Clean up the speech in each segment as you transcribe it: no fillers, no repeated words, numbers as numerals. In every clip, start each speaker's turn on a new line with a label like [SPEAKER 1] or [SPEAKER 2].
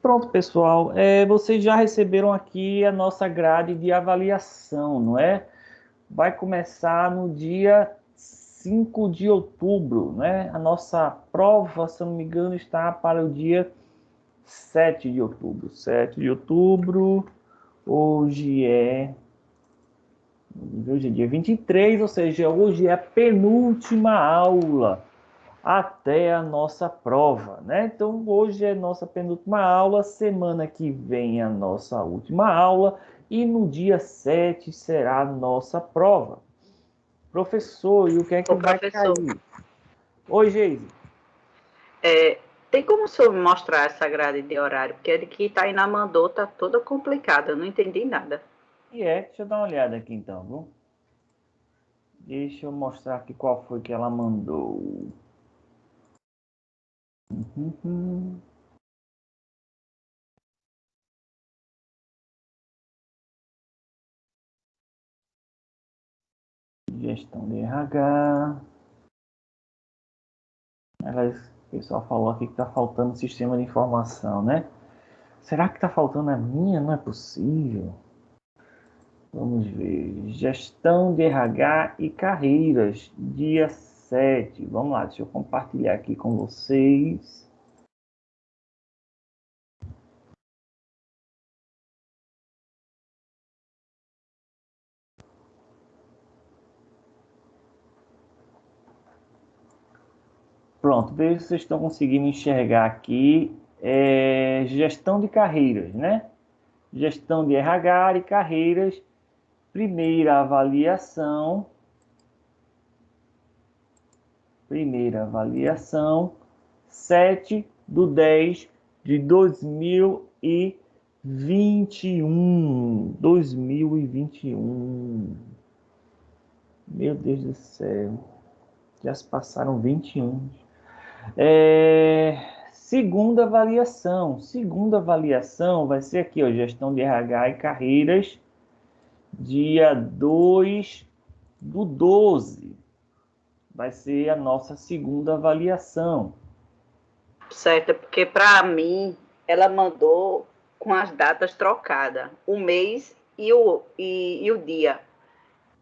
[SPEAKER 1] pronto, pessoal. Vocês já receberam aqui a nossa grade de avaliação, não é? Vai começar no dia 5 de outubro, né? A nossa prova, se eu não me engano, está para o dia 7 de outubro. 7 de outubro, hoje é dia 23, ou seja, hoje é a penúltima aula até a nossa prova, né? Então, hoje é nossa penúltima aula, semana que vem a nossa última aula e no dia 7 será a nossa prova. Professor, e o que é que
[SPEAKER 2] Ô,
[SPEAKER 1] vai
[SPEAKER 2] professor,
[SPEAKER 1] cair? Oi, Geise.
[SPEAKER 2] tem como o senhor mostrar essa grade de horário? Porque a de que está aí na Mandou tá toda complicada, eu não entendi nada.
[SPEAKER 1] Deixa eu dar uma olhada aqui então, viu? Deixa eu mostrar aqui qual foi que ela mandou. Uhum. Gestão de RH. O pessoal falou aqui que está faltando sistema de informação, né? Será que está faltando a minha? Não é possível. Vamos ver. Gestão de RH e carreiras, dia 7. Vamos lá, deixa eu compartilhar aqui com vocês. Pronto, veja se vocês estão conseguindo enxergar aqui. Gestão de carreiras, né? Gestão de RH e carreiras. Primeira avaliação. Primeira avaliação. 7/10/2021. 2021. Meu Deus do céu. Já se passaram 21. Segunda avaliação. Segunda avaliação vai ser aqui, ó, gestão de RH e carreiras, dia 2/12. Vai ser a nossa segunda avaliação.
[SPEAKER 2] Certo? Porque para mim, ela mandou com as datas trocadas, o mês e o dia.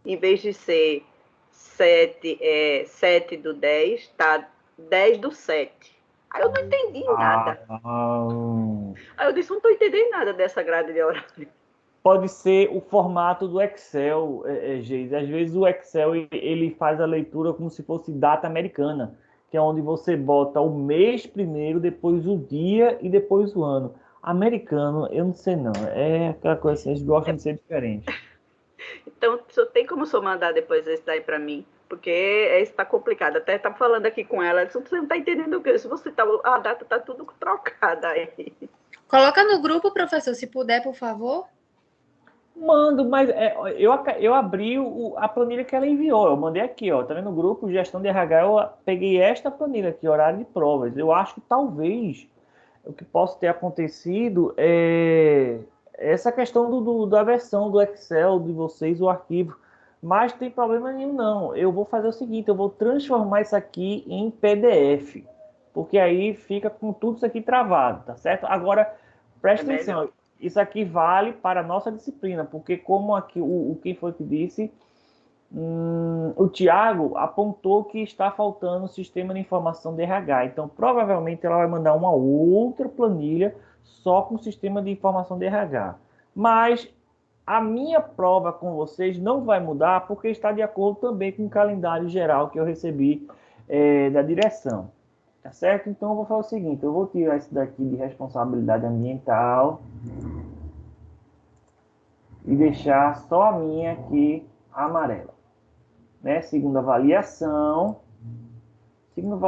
[SPEAKER 2] Em vez de ser 7/10, tá 10/7. Aí eu não entendi nada. Aí eu disse, não estou entendendo nada dessa grade de horário.
[SPEAKER 1] Pode ser o formato do Excel, Geise. Às vezes o Excel ele faz a leitura como se fosse data americana, que é onde você bota o mês primeiro, depois o dia e depois o ano. Americano, eu não sei não. É aquela coisa assim, eles gostam de ser diferente.
[SPEAKER 2] Então, tem como o senhor mandar depois esse daí para mim? Porque isso está complicado. Até estava falando aqui com ela, você não está entendendo o que? Se você tá, a data está tudo trocada aí.
[SPEAKER 3] Coloca no grupo, professor, se puder, por favor.
[SPEAKER 1] Mando, mas eu abri a planilha que ela enviou. Eu mandei aqui, ó. Tá vendo no grupo, gestão de RH, eu peguei esta planilha aqui, horário de provas. Eu acho que talvez o que possa ter acontecido é essa questão da versão do Excel de vocês, o arquivo. Mas não tem problema nenhum, não. Eu vou fazer o seguinte, eu vou transformar isso aqui em PDF. Porque aí fica com tudo isso aqui travado, tá certo? Agora, presta atenção. Isso aqui vale para a nossa disciplina, porque como aqui quem foi que disse, o Tiago apontou que está faltando o sistema de informação de RH. Então, provavelmente ela vai mandar uma outra planilha só com o sistema de informação de RH. Mas a minha prova com vocês não vai mudar, porque está de acordo também com o calendário geral que eu recebi da direção. Tá certo? Então, eu vou fazer o seguinte, eu vou tirar isso daqui de responsabilidade ambiental e deixar só a minha aqui amarela. Né? Segunda avaliação, eu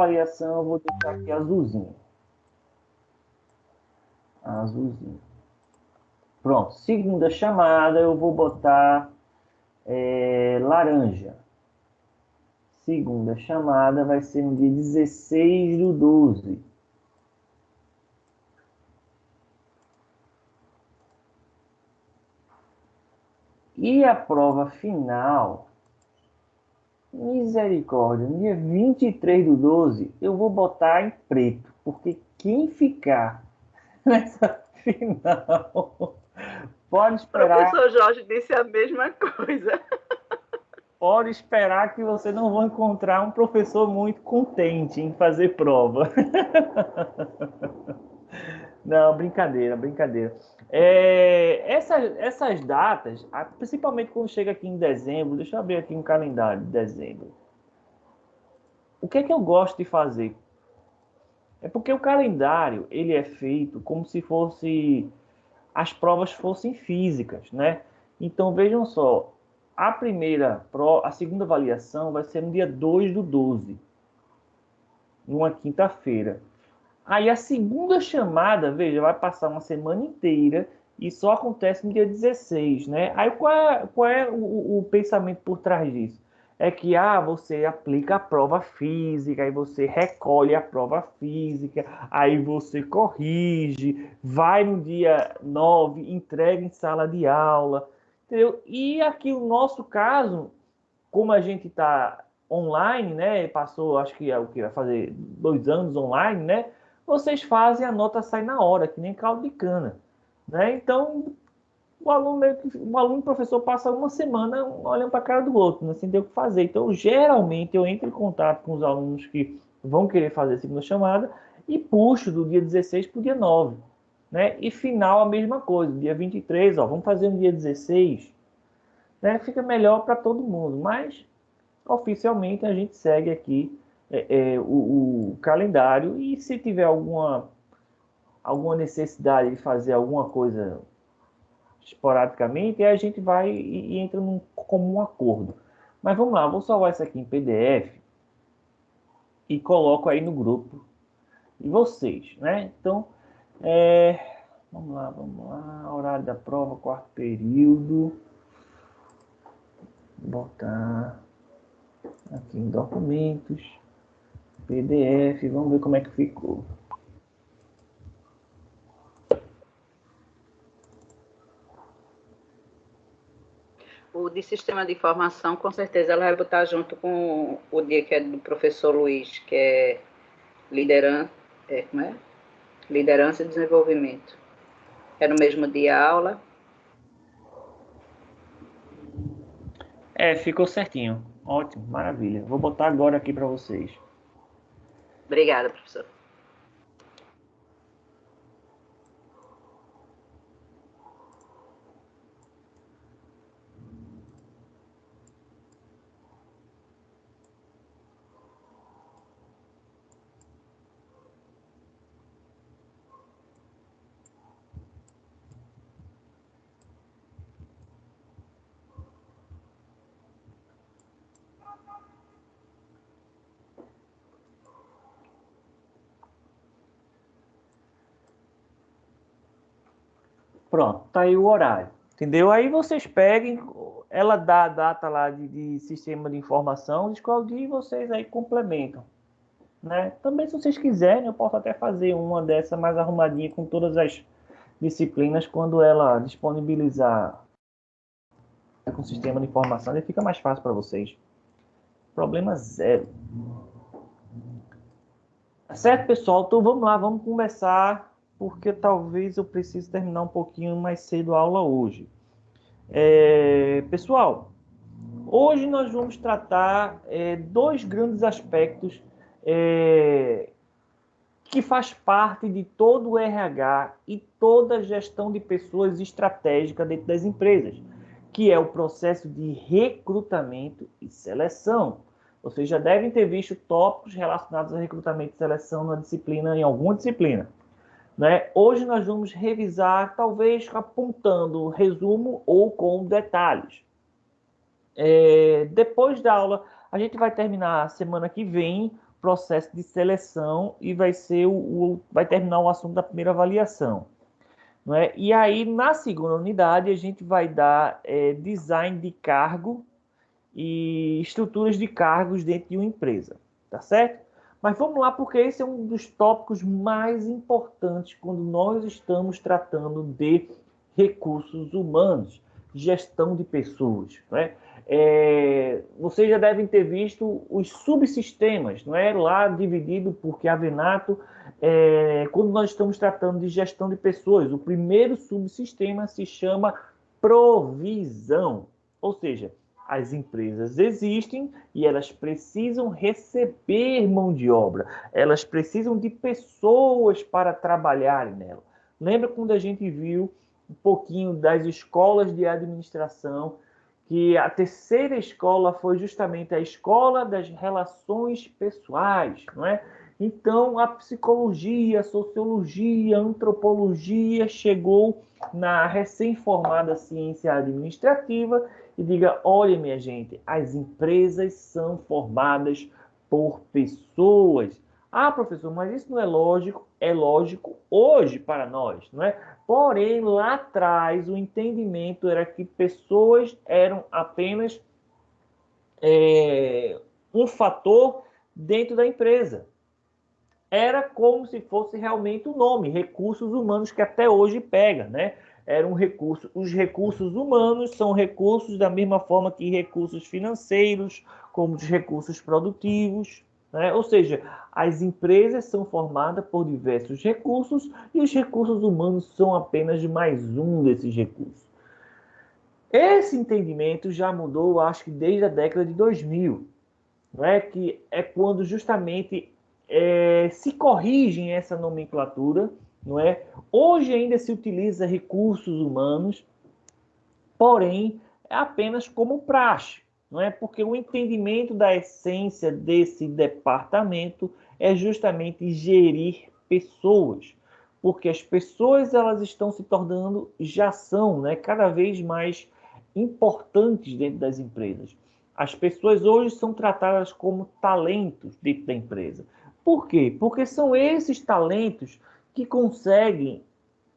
[SPEAKER 1] vou deixar aqui azulzinho. Azulzinho. Pronto, segunda chamada eu vou botar laranja. Segunda chamada vai ser no dia 16/12. E a prova final, misericórdia, no dia 23/12, eu vou botar em preto, porque quem ficar final. Pode
[SPEAKER 2] O
[SPEAKER 1] esperar.
[SPEAKER 2] professor Jorge disse a mesma coisa.
[SPEAKER 1] Pode esperar que você não vai encontrar um professor muito contente em fazer prova. Não, brincadeira, brincadeira. Essas datas, principalmente quando chega aqui em dezembro, deixa eu abrir aqui um calendário de dezembro. O que é que eu gosto de fazer? É porque o calendário, ele é feito como se fosse as provas fossem físicas, né? Então vejam só, a segunda avaliação vai ser no dia 2/12, numa quinta-feira. Aí a segunda chamada, veja, vai passar uma semana inteira e só acontece no dia 16, né? Aí qual é o pensamento por trás disso? É que você aplica a prova física, aí você recolhe a prova física, aí você corrige, vai no dia 9, entrega em sala de aula, entendeu? E aqui no nosso caso, como a gente está online, né? Passou, acho que é o que vai fazer 2 anos online, né? Vocês fazem, a nota sai na hora, que nem caldo de cana, né? Então, o aluno e o professor passa uma semana olhando para a cara do outro, né? Sem ter o que fazer. Então, geralmente, eu entro em contato com os alunos que vão querer fazer a segunda chamada e puxo do dia 16 para o dia 9, né? E final, a mesma coisa. Dia 23, vamos fazer no dia 16, né? Fica melhor para todo mundo, mas oficialmente a gente segue aqui o calendário e se tiver alguma necessidade de fazer alguma coisa esporadicamente, aí a gente vai e entra num comum acordo. Mas vamos lá, vou salvar isso aqui em PDF e coloco aí no grupo de vocês, né? Então, vamos lá, horário da prova, quarto período, botar aqui em documentos, PDF, vamos ver como é que ficou.
[SPEAKER 2] O de sistema de informação, com certeza, ela vai botar junto com o dia que é do professor Luiz, que é liderança, como é? Liderança e desenvolvimento. É no mesmo dia a aula.
[SPEAKER 1] Ficou certinho. Ótimo, maravilha. Vou botar agora aqui para vocês.
[SPEAKER 2] Obrigada, professor.
[SPEAKER 1] Pronto, tá aí o horário. Entendeu? Aí vocês peguem, ela dá a data lá de sistema de informação, escolhe o dia e vocês aí complementam, né? Também, se vocês quiserem, eu posso até fazer uma dessa mais arrumadinha com todas as disciplinas quando ela disponibilizar com o sistema de informação, ele fica mais fácil para vocês. Problema zero. Tá certo, pessoal? Então vamos lá, vamos começar, porque talvez eu precise terminar um pouquinho mais cedo a aula hoje. Pessoal, hoje nós vamos tratar dois grandes aspectos que faz parte de todo o RH e toda a gestão de pessoas estratégica dentro das empresas, que é o processo de recrutamento e seleção. Vocês já devem ter visto tópicos relacionados a recrutamento e seleção na disciplina, em alguma disciplina, né? Hoje nós vamos revisar, talvez apontando resumo ou com detalhes. Depois da aula, a gente vai terminar a semana que vem processo de seleção e vai terminar o assunto da primeira avaliação. Não é? E aí, na segunda unidade, a gente vai dar design de cargo e estruturas de cargos dentro de uma empresa, tá certo? Mas vamos lá, porque esse é um dos tópicos mais importantes quando nós estamos tratando de recursos humanos, gestão de pessoas, né? Vocês já devem ter visto os subsistemas, não é? Lá dividido por Chiavenato, quando nós estamos tratando de gestão de pessoas, o primeiro subsistema se chama provisão. Ou seja, as empresas existem e elas precisam receber mão de obra. Elas precisam de pessoas para trabalharem nela. Lembra quando a gente viu um pouquinho das escolas de administração, que a terceira escola foi justamente a escola das relações pessoais, não é? Então, a psicologia, a sociologia, a antropologia chegou na recém-formada ciência administrativa e diga, olha, minha gente, as empresas são formadas por pessoas. Ah, professor, mas isso não é lógico? É lógico hoje para nós, não é? Porém, lá atrás, o entendimento era que pessoas eram apenas um fator dentro da empresa. Era como se fosse realmente o nome, recursos humanos, que até hoje pega, né? Era um recurso. Os recursos humanos são recursos da mesma forma que recursos financeiros, como os recursos produtivos, né? Ou seja, as empresas são formadas por diversos recursos e os recursos humanos são apenas mais um desses recursos. Esse entendimento já mudou, acho que desde a década de 2000, não é? Que é quando justamente se corrigem essa nomenclatura, não é? Hoje ainda se utiliza recursos humanos, porém é apenas como praxe, não é? Porque o entendimento da essência desse departamento é justamente gerir pessoas, porque as pessoas elas estão se tornando, já são, né, cada vez mais importantes dentro das empresas. As pessoas hoje são tratadas como talentos dentro da empresa. Por quê? Porque são esses talentos que conseguem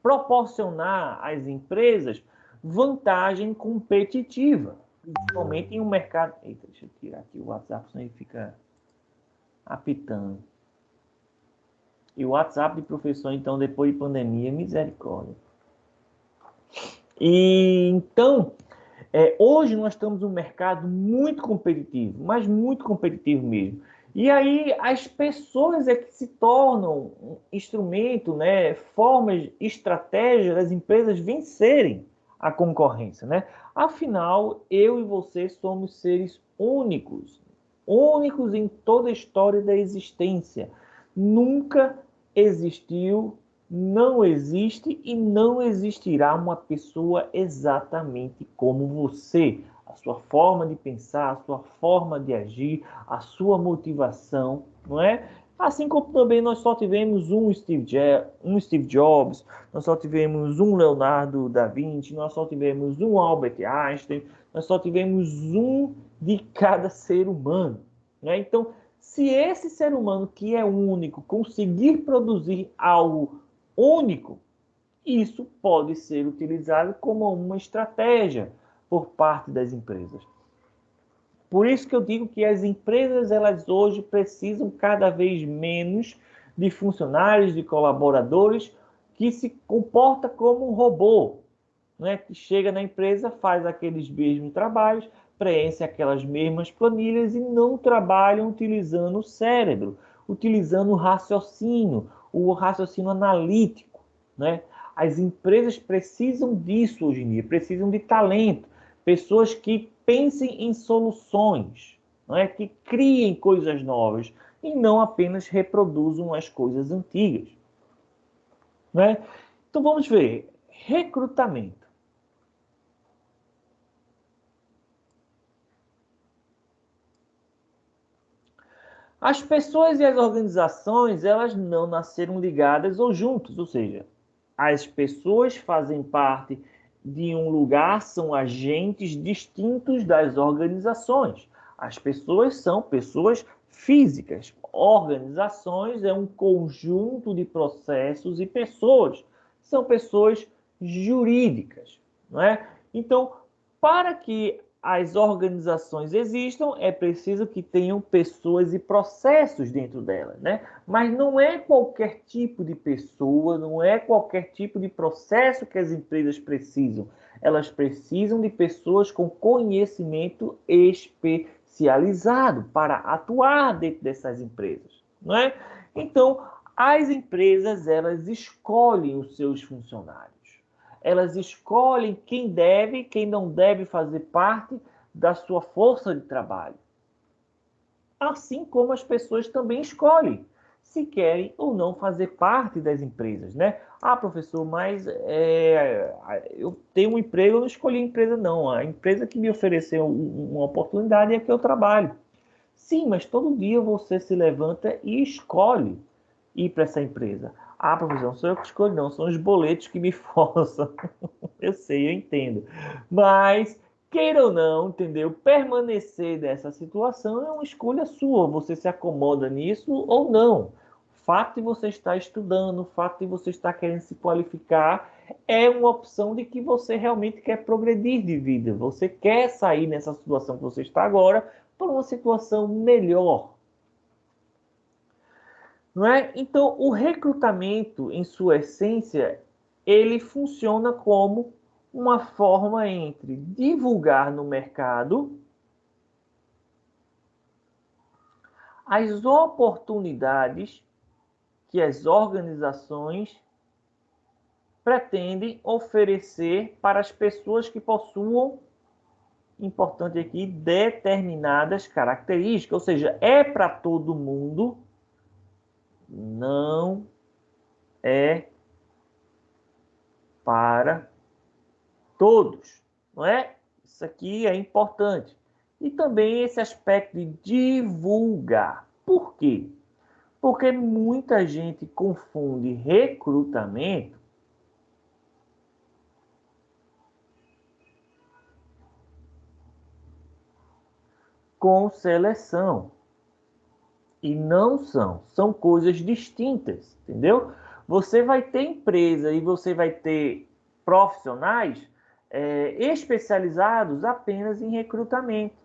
[SPEAKER 1] proporcionar às empresas vantagem competitiva, principalmente em um mercado... Eita, deixa eu tirar aqui o WhatsApp, senão ele fica apitando. E o WhatsApp de professor, então, depois de pandemia, misericórdia. E então, hoje nós estamos num mercado muito competitivo, mas muito competitivo mesmo. E aí as pessoas é que se tornam um instrumento, né, formas, estratégias das empresas vencerem a concorrência, né? Afinal, eu e você somos seres únicos, únicos em toda a história da existência. Nunca existiu, não existe e não existirá uma pessoa exatamente como você. A sua forma de pensar, a sua forma de agir, a sua motivação, não é? Assim como também nós só tivemos um Steve Jobs, nós só tivemos um Leonardo da Vinci, nós só tivemos um Albert Einstein, nós só tivemos um de cada ser humano, né? Então, se esse ser humano que é único conseguir produzir algo único, isso pode ser utilizado como uma estratégia por parte das empresas. Por isso que eu digo que as empresas, elas hoje precisam cada vez menos de funcionários, de colaboradores que se comporta como um robô, né? Que chega na empresa, faz aqueles mesmos trabalhos, preenche aquelas mesmas planilhas e não trabalham utilizando o cérebro, utilizando o raciocínio analítico, né? As empresas precisam disso hoje em dia, precisam de talento, pessoas que pensem em soluções, não é? Que criem coisas novas e não apenas reproduzam as coisas antigas, né? Então vamos ver, recrutamento. As pessoas e as organizações, elas não nasceram ligadas ou juntas, ou seja, as pessoas fazem parte de um lugar, são agentes distintos das organizações. As pessoas são pessoas físicas. Organizações é um conjunto de processos e pessoas. São pessoas jurídicas, não é? Então, para que as organizações existam, é preciso que tenham pessoas e processos dentro delas, né? Mas não é qualquer tipo de pessoa, não é qualquer tipo de processo que as empresas precisam. Elas precisam de pessoas com conhecimento especializado para atuar dentro dessas empresas, não é? Então, as empresas, elas escolhem os seus funcionários. Elas escolhem quem deve e quem não deve fazer parte da sua força de trabalho. Assim como as pessoas também escolhem se querem ou não fazer parte das empresas, né? Ah, professor, mas eu tenho um emprego, eu não escolhi a empresa, não. A empresa que me ofereceu uma oportunidade é que eu trabalho. Sim, mas todo dia você se levanta e escolhe ir para essa empresa. Ah, professor, não sou eu que escolho, não. São os boletos que me forçam. Eu sei, eu entendo. Mas, queira ou não, entendeu? Permanecer nessa situação é uma escolha sua. Você se acomoda nisso ou não. O fato de você estar estudando, o fato de você estar querendo se qualificar, é uma opção de que você realmente quer progredir de vida. Você quer sair nessa situação que você está agora para uma situação melhor. Não é? Então, o recrutamento, em sua essência, ele funciona como uma forma entre divulgar no mercado as oportunidades que as organizações pretendem oferecer para as pessoas que possuam, importante aqui, determinadas características. Ou seja, é para todo mundo, não é para todos, não é? Isso aqui é importante. E também esse aspecto de divulgar. Por quê? Porque muita gente confunde recrutamento com seleção. E não são. São coisas distintas, entendeu? Você vai ter empresa e você vai ter profissionais especializados apenas em recrutamento.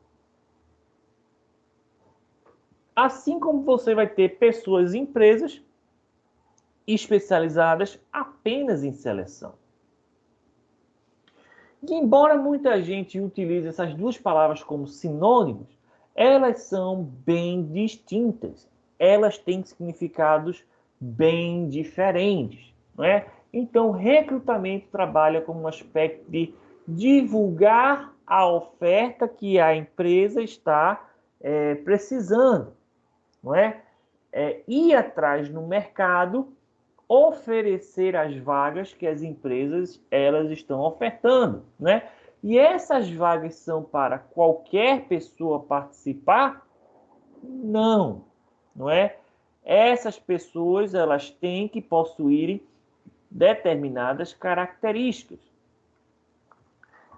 [SPEAKER 1] Assim como você vai ter pessoas e empresas especializadas apenas em seleção. E embora muita gente utilize essas duas palavras como sinônimos, elas são bem distintas. Elas têm significados bem diferentes, não é? Então, recrutamento trabalha como um aspecto de divulgar a oferta que a empresa está precisando, não é? Ir atrás no mercado, oferecer as vagas que as empresas elas estão ofertando, né? E essas vagas são para qualquer pessoa participar? Não, não é? Essas pessoas elas têm que possuírem determinadas características.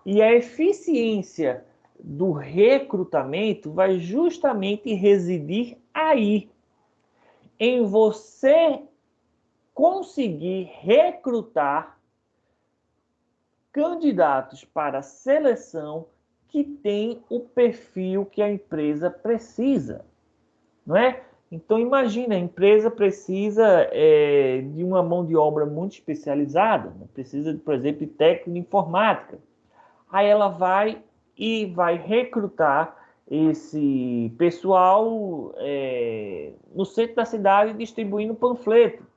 [SPEAKER 1] E a eficiência do recrutamento vai justamente residir aí, em você conseguir recrutar candidatos para a seleção que tem o perfil que a empresa precisa, não é? Então imagina, a empresa precisa de uma mão de obra muito especializada, né? Precisa, por exemplo, de técnico de informática. Aí ela vai recrutar esse pessoal no centro da cidade distribuindo panfleto.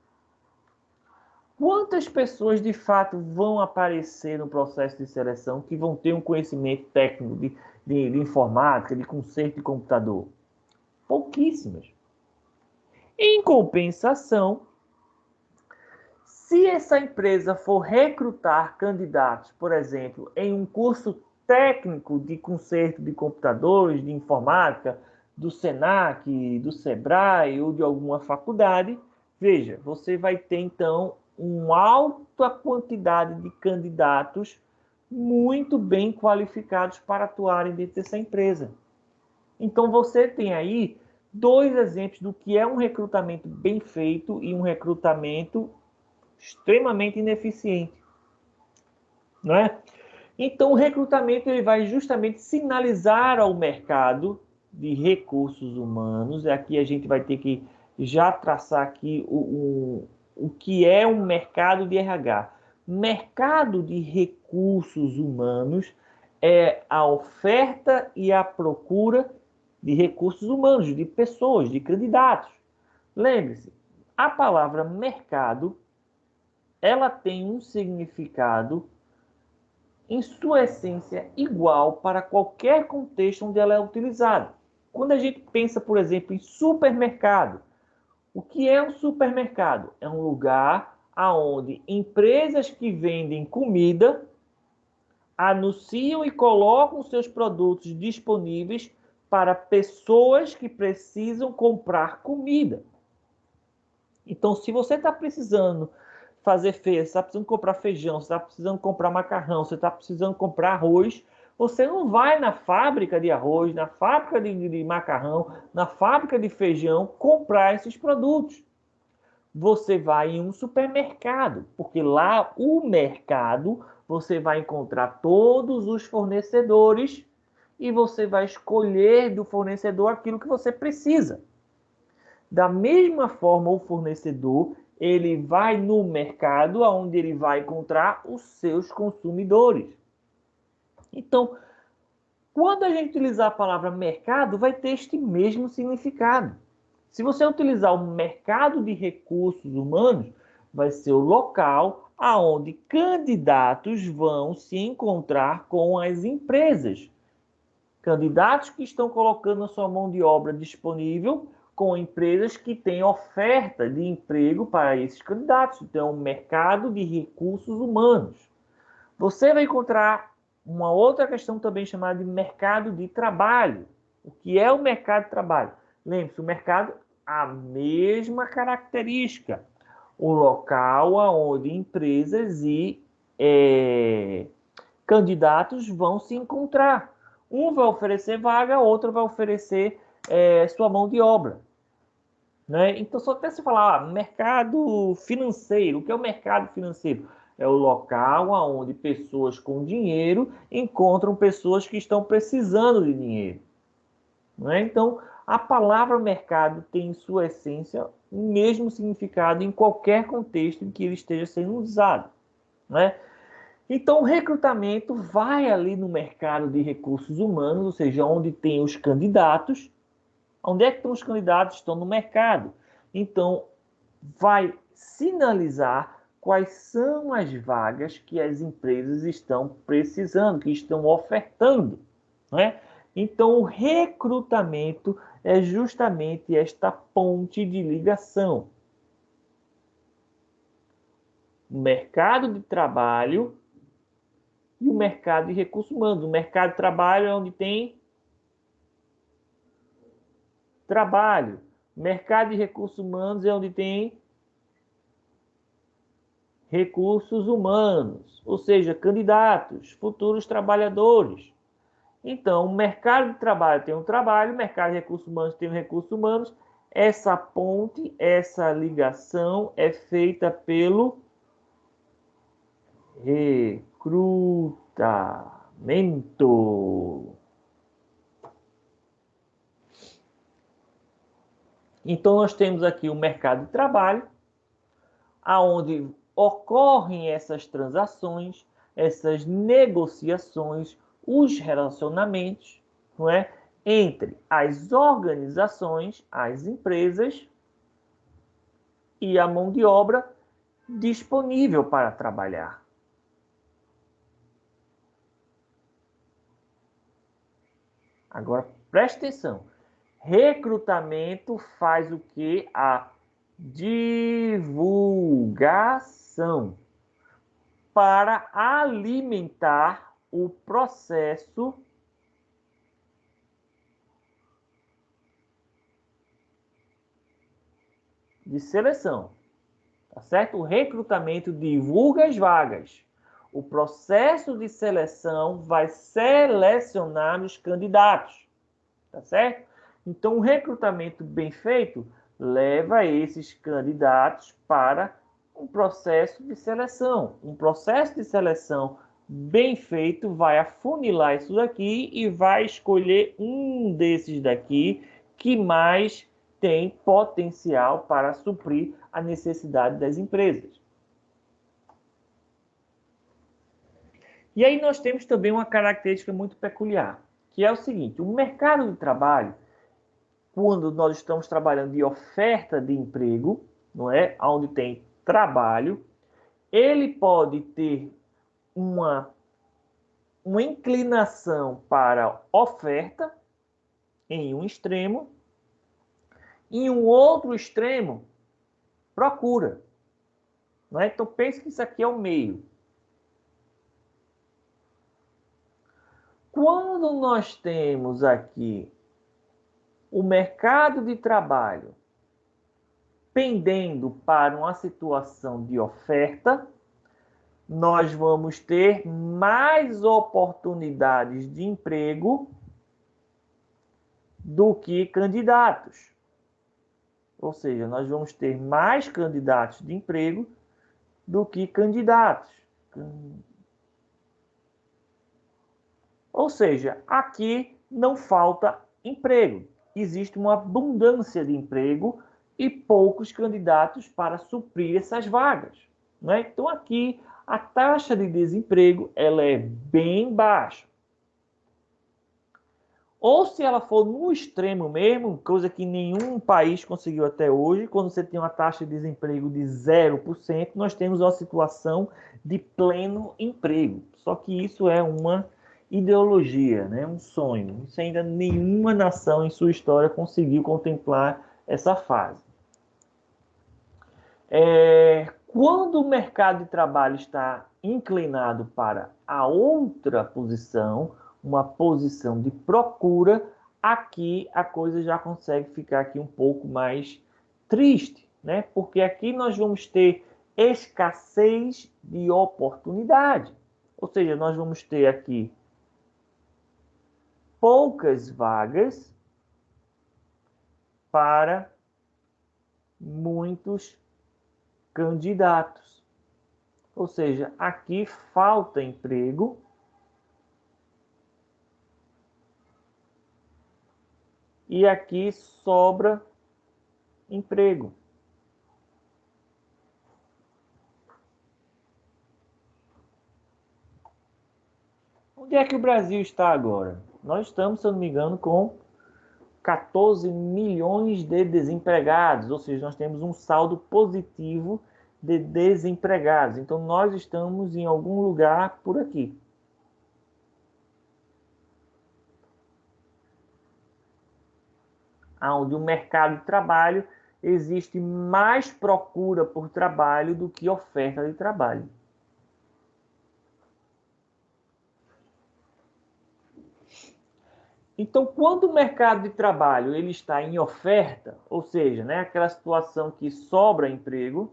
[SPEAKER 1] Quantas pessoas de fato vão aparecer no processo de seleção que vão ter um conhecimento técnico de informática, de conserto de computador? Pouquíssimas. Em compensação, se essa empresa for recrutar candidatos, por exemplo, em um curso técnico de conserto de computadores, de informática, do Senac, do Sebrae ou de alguma faculdade, veja, você vai ter então uma alta quantidade de candidatos muito bem qualificados para atuarem dentro dessa empresa. Então você tem aí dois exemplos do que é um recrutamento bem feito e um recrutamento extremamente ineficiente, não é? Então, o recrutamento ele vai justamente sinalizar ao mercado de recursos humanos. Aqui a gente vai ter que já traçar aqui o que é um mercado de RH. Mercado de recursos humanos é a oferta e a procura de recursos humanos, de pessoas, de candidatos. Lembre-se, a palavra mercado, ela tem um significado em sua essência igual para qualquer contexto onde ela é utilizada. Quando a gente pensa, por exemplo, em supermercado, o que é um supermercado? É um lugar onde empresas que vendem comida anunciam e colocam seus produtos disponíveis para pessoas que precisam comprar comida. Então, se você está precisando fazer feira, você está precisando comprar feijão, você está precisando comprar macarrão, você está precisando comprar arroz, você não vai na fábrica de arroz, na fábrica de macarrão, na fábrica de feijão comprar esses produtos. Você vai em um supermercado, porque lá o mercado você vai encontrar todos os fornecedores e você vai escolher do fornecedor aquilo que você precisa. Da mesma forma, o fornecedor ele vai no mercado onde ele vai encontrar os seus consumidores. Então, quando a gente utilizar a palavra mercado, vai ter este mesmo significado. Se você utilizar o mercado de recursos humanos, vai ser o local aonde candidatos vão se encontrar com as empresas. Candidatos que estão colocando a sua mão de obra disponível com empresas que têm oferta de emprego para esses candidatos. Então, o mercado de recursos humanos. Você vai encontrar uma outra questão também chamada de mercado de trabalho. O que é o mercado de trabalho? Lembre-se, o mercado, a mesma característica. O local onde empresas e candidatos vão se encontrar. Um vai oferecer vaga, outro vai oferecer sua mão de obra. Né? Então, só até se falar mercado financeiro. O que é o mercado financeiro? É o local onde pessoas com dinheiro encontram pessoas que estão precisando de dinheiro. Né? Então, a palavra mercado tem em sua essência o mesmo significado em qualquer contexto em que ele esteja sendo usado. Né? Então, o recrutamento vai ali no mercado de recursos humanos, ou seja, onde tem os candidatos. Onde é que estão os candidatos? Estão no mercado. Então, vai sinalizar quais são as vagas que as empresas estão precisando, que estão ofertando. Né? Então, o recrutamento é justamente esta ponte de ligação. O mercado de trabalho e o mercado de recursos humanos. O mercado de trabalho é onde tem trabalho. Mercado de recursos humanos é onde tem recursos humanos, ou seja, candidatos, futuros trabalhadores. Então, o mercado de trabalho tem um trabalho, o mercado de recursos humanos tem um recursos humanos. Essa ponte, essa ligação é feita pelo recrutamento. Então, nós temos aqui o mercado de trabalho, aonde ocorrem essas transações, essas negociações, os relacionamentos, não é? Entre as organizações, as empresas e a mão de obra disponível para trabalhar. Agora, preste atenção. Recrutamento faz o que? A divulgação para alimentar o processo de seleção. Tá certo? O recrutamento divulga as vagas. O processo de seleção vai selecionar os candidatos. Tá certo? Então, o recrutamento bem feito leva esses candidatos para um processo de seleção. Um processo de seleção bem feito, vai afunilar isso daqui e vai escolher um desses daqui que mais tem potencial para suprir a necessidade das empresas. E aí nós temos também uma característica muito peculiar, que é o seguinte: o mercado de trabalho, quando nós estamos trabalhando de oferta de emprego, não é? Onde tem trabalho, ele pode ter uma inclinação para oferta em um extremo, e em um outro extremo, procura. Não é? Então pense que isso aqui é o meio. Quando nós temos aqui o mercado de trabalho pendendo para uma situação de oferta, nós vamos ter mais oportunidades de emprego do que candidatos. Ou seja, nós vamos ter mais candidatos de emprego do que candidatos. Ou seja, aqui não falta emprego. Existe uma abundância de emprego e poucos candidatos para suprir essas vagas. Né? Então, aqui, a taxa de desemprego ela é bem baixa. Ou se ela for no extremo mesmo, coisa que nenhum país conseguiu até hoje, quando você tem uma taxa de desemprego de 0%, nós temos uma situação de pleno emprego. Só que isso é uma ideologia, né? Um sonho. Isso ainda nenhuma nação em sua história conseguiu contemplar essa fase. Quando o mercado de trabalho está inclinado para a outra posição, uma posição de procura, aqui a coisa já consegue ficar aqui um pouco mais triste, né? Porque aqui nós vamos ter escassez de oportunidade. Ou seja, nós vamos ter aqui poucas vagas para muitos candidatos. Ou seja, aqui falta emprego e aqui sobra emprego. Onde é que o Brasil está agora? Nós estamos, se eu não me engano, com 14 milhões de desempregados, ou seja, nós temos um saldo positivo de desempregados. Então, nós estamos em algum lugar por aqui. Onde o mercado de trabalho existe mais procura por trabalho do que oferta de trabalho. Então, quando o mercado de trabalho ele está em oferta, ou seja, né, aquela situação que sobra emprego,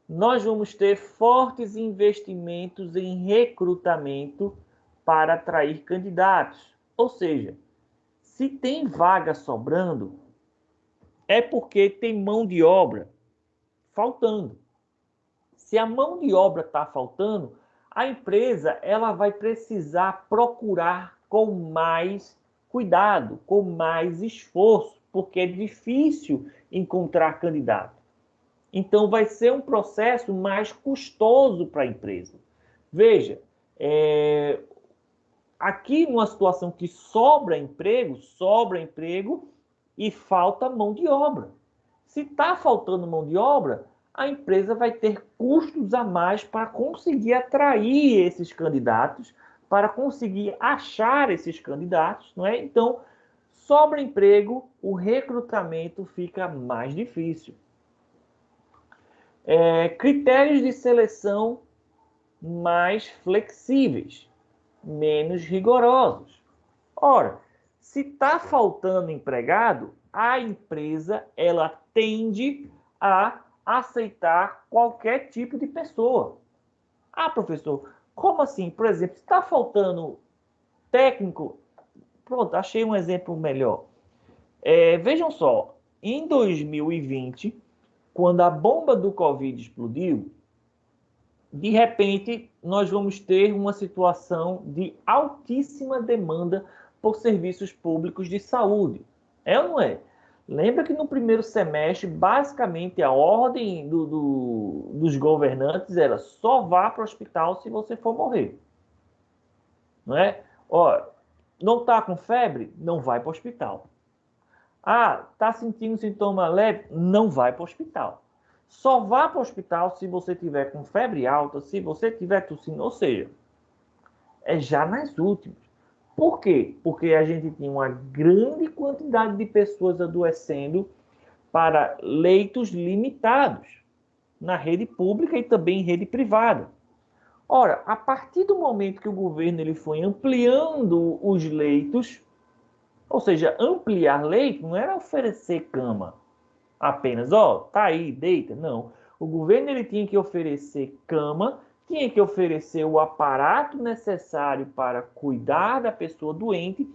[SPEAKER 1] nós vamos ter fortes investimentos em recrutamento para atrair candidatos. Ou seja, se tem vaga sobrando, é porque tem mão de obra faltando. Se a mão de obra está faltando, a empresa ela vai precisar procurar com mais cuidado, com mais esforço, porque é difícil encontrar candidato. Então, vai ser um processo mais custoso para a empresa. Veja, aqui numa situação que sobra emprego e falta mão de obra. Se está faltando mão de obra, a empresa vai ter custos a mais para conseguir atrair esses candidatos, para conseguir achar esses candidatos, não é? Então, sobra emprego, o recrutamento fica mais difícil. Critérios de seleção mais flexíveis, menos rigorosos. Ora, se está faltando empregado, a empresa ela tende a aceitar qualquer tipo de pessoa. Ah, professor, como assim? Por exemplo, se está faltando técnico, pronto, achei um exemplo melhor. Vejam só, em 2020, quando a bomba do Covid explodiu, de repente, nós vamos ter uma situação de altíssima demanda por serviços públicos de saúde. É ou não é? Lembra que no primeiro semestre, basicamente, a ordem dos governantes era só vá para o hospital se você for morrer. Não é? Ó, não está com febre? Não vai para o hospital. Ah, está sentindo sintoma leve? Não vai para o hospital. Só vá para o hospital se você tiver com febre alta, se você tiver tossindo, ou seja, é já nas últimas. Por quê? Porque a gente tinha uma grande quantidade de pessoas adoecendo para leitos limitados na rede pública e também em rede privada. Ora, a partir do momento que o governo ele foi ampliando os leitos, ou seja, ampliar leito não era oferecer cama apenas, tá aí, deita. Não. O governo ele tinha que oferecer cama, tinha que oferecer o aparato necessário para cuidar da pessoa doente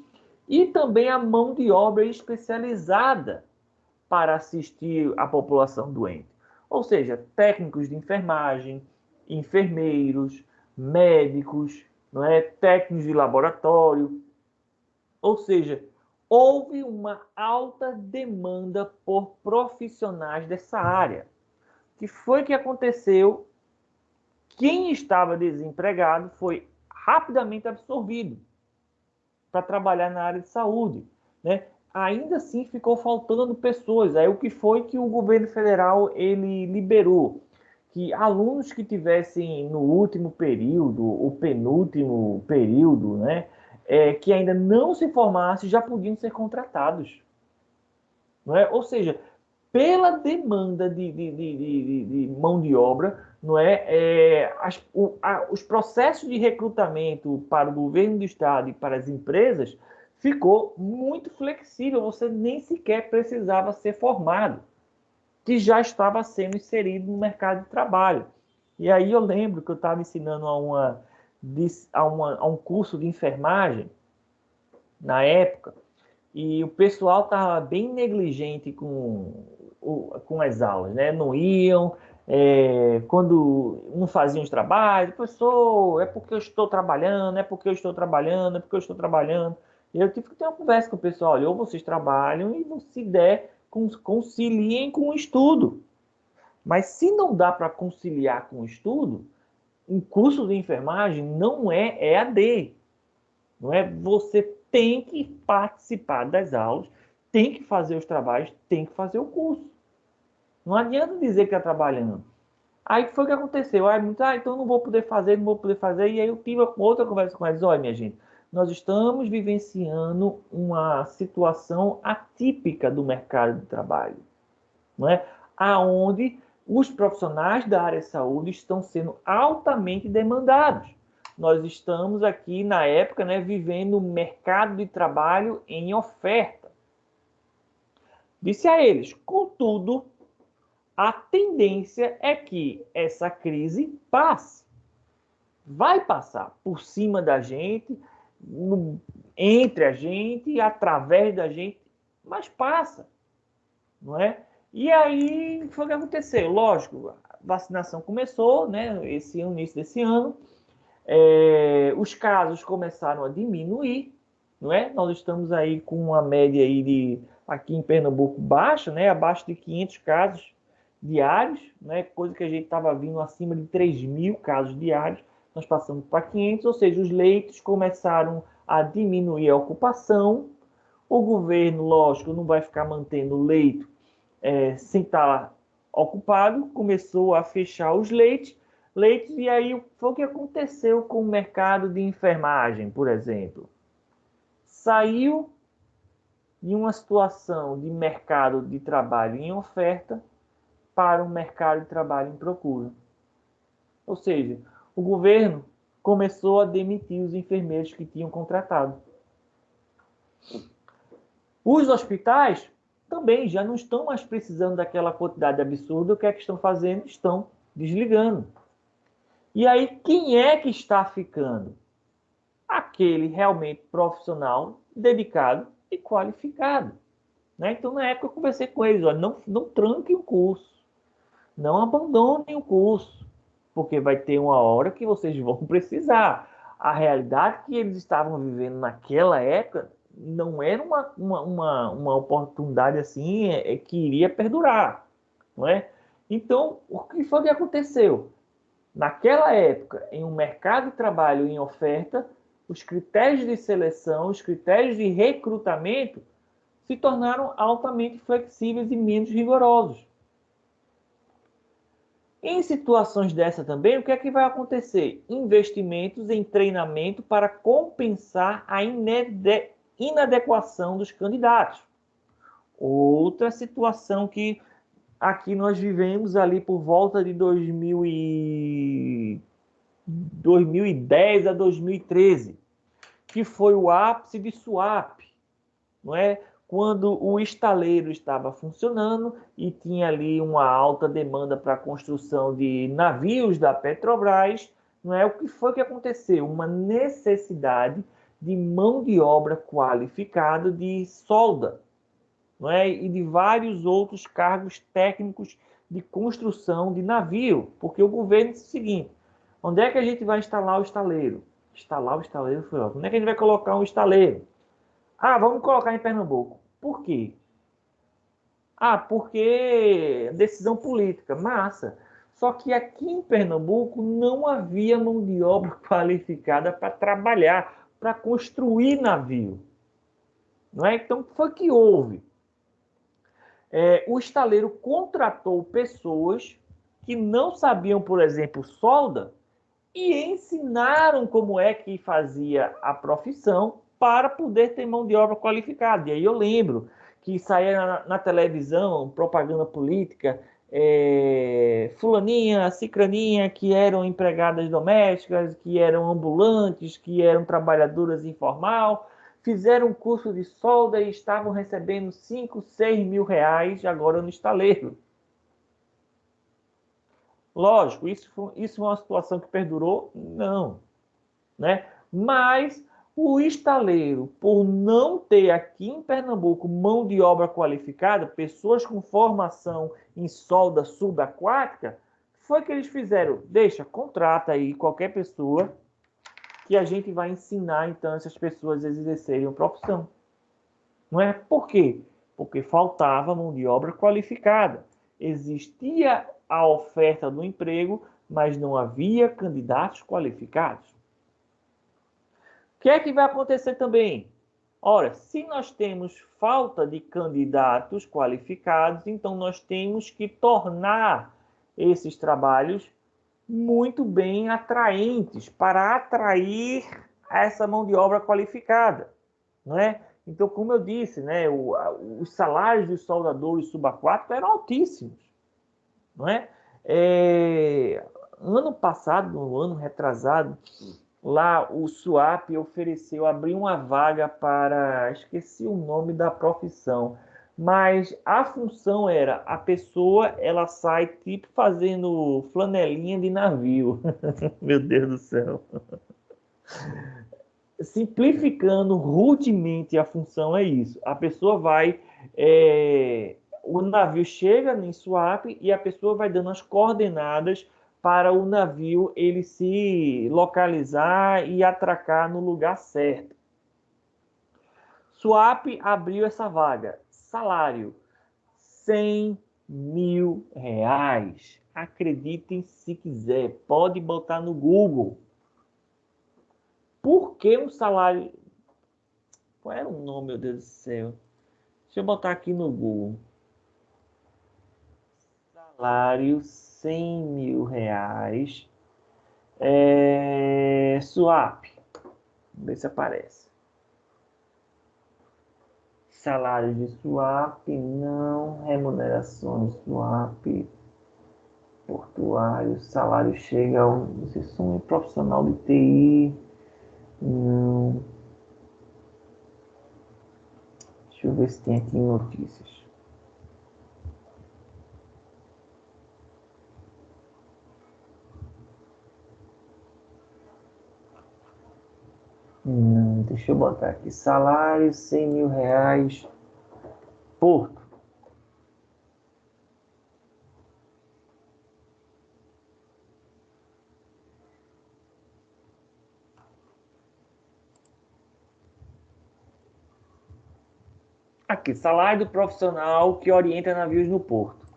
[SPEAKER 1] e também a mão de obra especializada para assistir a população doente. Ou seja, técnicos de enfermagem, enfermeiros, médicos, não é? Técnicos de laboratório. Ou seja, houve uma alta demanda por profissionais dessa área. O que foi que aconteceu? Quem estava desempregado foi rapidamente absorvido para trabalhar na área de saúde, né? Ainda assim ficou faltando pessoas. Aí o que foi que o governo federal ele liberou? Que alunos que tivessem no último período, ou penúltimo período, né, que ainda não se formassem, já podiam ser contratados. Não é? Ou seja, pela demanda de mão de obra, não é? Os processos de recrutamento para o governo do estado e para as empresas ficou muito flexível, você nem sequer precisava ser formado, que já estava sendo inserido no mercado de trabalho. E aí eu lembro que eu estava ensinando a um curso de enfermagem na época, e o pessoal estava bem negligente com as aulas, né? Não iam, quando não faziam os trabalhos, professor, é porque eu estou trabalhando, é porque eu estou trabalhando, é porque eu estou trabalhando. E eu tive que ter uma conversa com o pessoal, olha, ou vocês trabalham e se der, conciliem com o estudo. Mas se não dá para conciliar com o estudo, um curso de enfermagem não é EAD. Não é? Você tem que participar das aulas, tem que fazer os trabalhos, tem que fazer o curso. Não adianta dizer que está trabalhando. Aí foi o que aconteceu. Então não vou poder fazer, não vou poder fazer. E aí eu tive outra conversa com eles. Olha, minha gente, nós estamos vivenciando uma situação atípica do mercado de trabalho, não é? Aonde os profissionais da área de saúde estão sendo altamente demandados. Nós estamos aqui, na época, né, vivendo um mercado de trabalho em oferta. Disse a eles, contudo, a tendência é que essa crise passe. Vai passar por cima da gente, entre a gente, através da gente, mas passa, não é? E aí foi o que aconteceu. Lógico, a vacinação começou, né, início desse ano, os casos começaram a diminuir, não é? Nós estamos aí com uma média aí aqui em Pernambuco baixa, né, abaixo de 500 casos diários, né, coisa que a gente estava vindo acima de 3.000 casos diários, nós passamos para 500, ou seja, os leitos começaram a diminuir a ocupação, o governo, lógico, não vai ficar mantendo o leito sem estar ocupado, começou a fechar os leitos, e aí foi o que aconteceu com o mercado de enfermagem, por exemplo. Saiu de uma situação de mercado de trabalho em oferta para um mercado de trabalho em procura. Ou seja, o governo começou a demitir os enfermeiros que tinham contratado. Os hospitais também já não estão mais precisando daquela quantidade absurda. O que é que estão fazendo? Estão desligando. E aí, quem é que está ficando? Aquele realmente profissional, dedicado e qualificado. Né? Então, na época, eu conversei com eles. Olha, não tranque o curso. não abandonem o curso, porque vai ter uma hora que vocês vão precisar. A realidade que eles estavam vivendo naquela época não era uma oportunidade assim que iria perdurar, não é? Então, o que foi que aconteceu? Naquela época, em um mercado de trabalho em oferta, os critérios de seleção, os critérios de recrutamento se tornaram altamente flexíveis e menos rigorosos. Em situações dessa também, o que é que vai acontecer? Investimentos em treinamento para compensar a inadequação dos candidatos. Outra situação que aqui nós vivemos ali por volta de 2010 a 2013, que foi o ápice de swap, não é? Quando o estaleiro estava funcionando e tinha ali uma alta demanda para a construção de navios da Petrobras, não é? O que foi que aconteceu? Uma necessidade de mão de obra qualificada de solda, não é? E de vários outros cargos técnicos de construção de navio, porque o governo disse o seguinte: onde é que a gente vai instalar o estaleiro? Instalar o estaleiro foi ótimo. Onde é que a gente vai colocar um estaleiro? Ah, vamos colocar em Pernambuco. Por quê? Ah, porque decisão política. Massa. Só que aqui em Pernambuco não havia mão de obra qualificada para trabalhar, para construir navio. Não é? Então, o que foi que houve? O estaleiro contratou pessoas que não sabiam, por exemplo, solda e ensinaram como é que fazia a profissão para poder ter mão de obra qualificada. E aí eu lembro que saía na televisão, propaganda política, fulaninha, cicraninha, que eram empregadas domésticas, que eram ambulantes, que eram trabalhadoras informal, fizeram um curso de solda e estavam recebendo 5, 6 mil reais agora no estaleiro. Lógico, isso foi uma situação que perdurou? Não, né? Mas o estaleiro, por não ter aqui em Pernambuco mão de obra qualificada, pessoas com formação em solda subaquática, foi que eles fizeram: deixa, contrata aí qualquer pessoa que a gente vai ensinar então essas pessoas a exercerem a profissão. Não é? Por quê? Porque faltava mão de obra qualificada. Existia a oferta do emprego, mas não havia candidatos qualificados. O que é que vai acontecer também? Ora, se nós temos falta de candidatos qualificados, então nós temos que tornar esses trabalhos muito bem atraentes para atrair essa mão de obra qualificada, não é? Então, como eu disse, né, os salários dos soldadores subaquáticos eram altíssimos, não é? Ano passado, no ano retrasado, lá o SUAP ofereceu, abriu uma vaga para, esqueci o nome da profissão, mas a função era, a pessoa, ela sai tipo fazendo flanelinha de navio. Meu Deus do céu. Simplificando rudemente a função é isso. A pessoa vai, o navio chega em SUAP e a pessoa vai dando as coordenadas para o navio ele se localizar e atracar no lugar certo. SUAP abriu essa vaga. Salário, 100 mil reais. Acreditem se quiser, pode botar no Google. Por que um salário... Qual era o nome, meu Deus do céu? Deixa eu botar aqui no Google. Salário, 100 mil reais. SUAP. Vamos ver se aparece. Salário de SUAP, não. Remunerações SUAP. Portuário. Salário chega a vocês são um profissional de TI. Não. Deixa eu ver se tem aqui notícias. Não, deixa eu botar aqui. Salário, 100 mil reais. Porto. Aqui, salário do profissional que orienta navios no porto.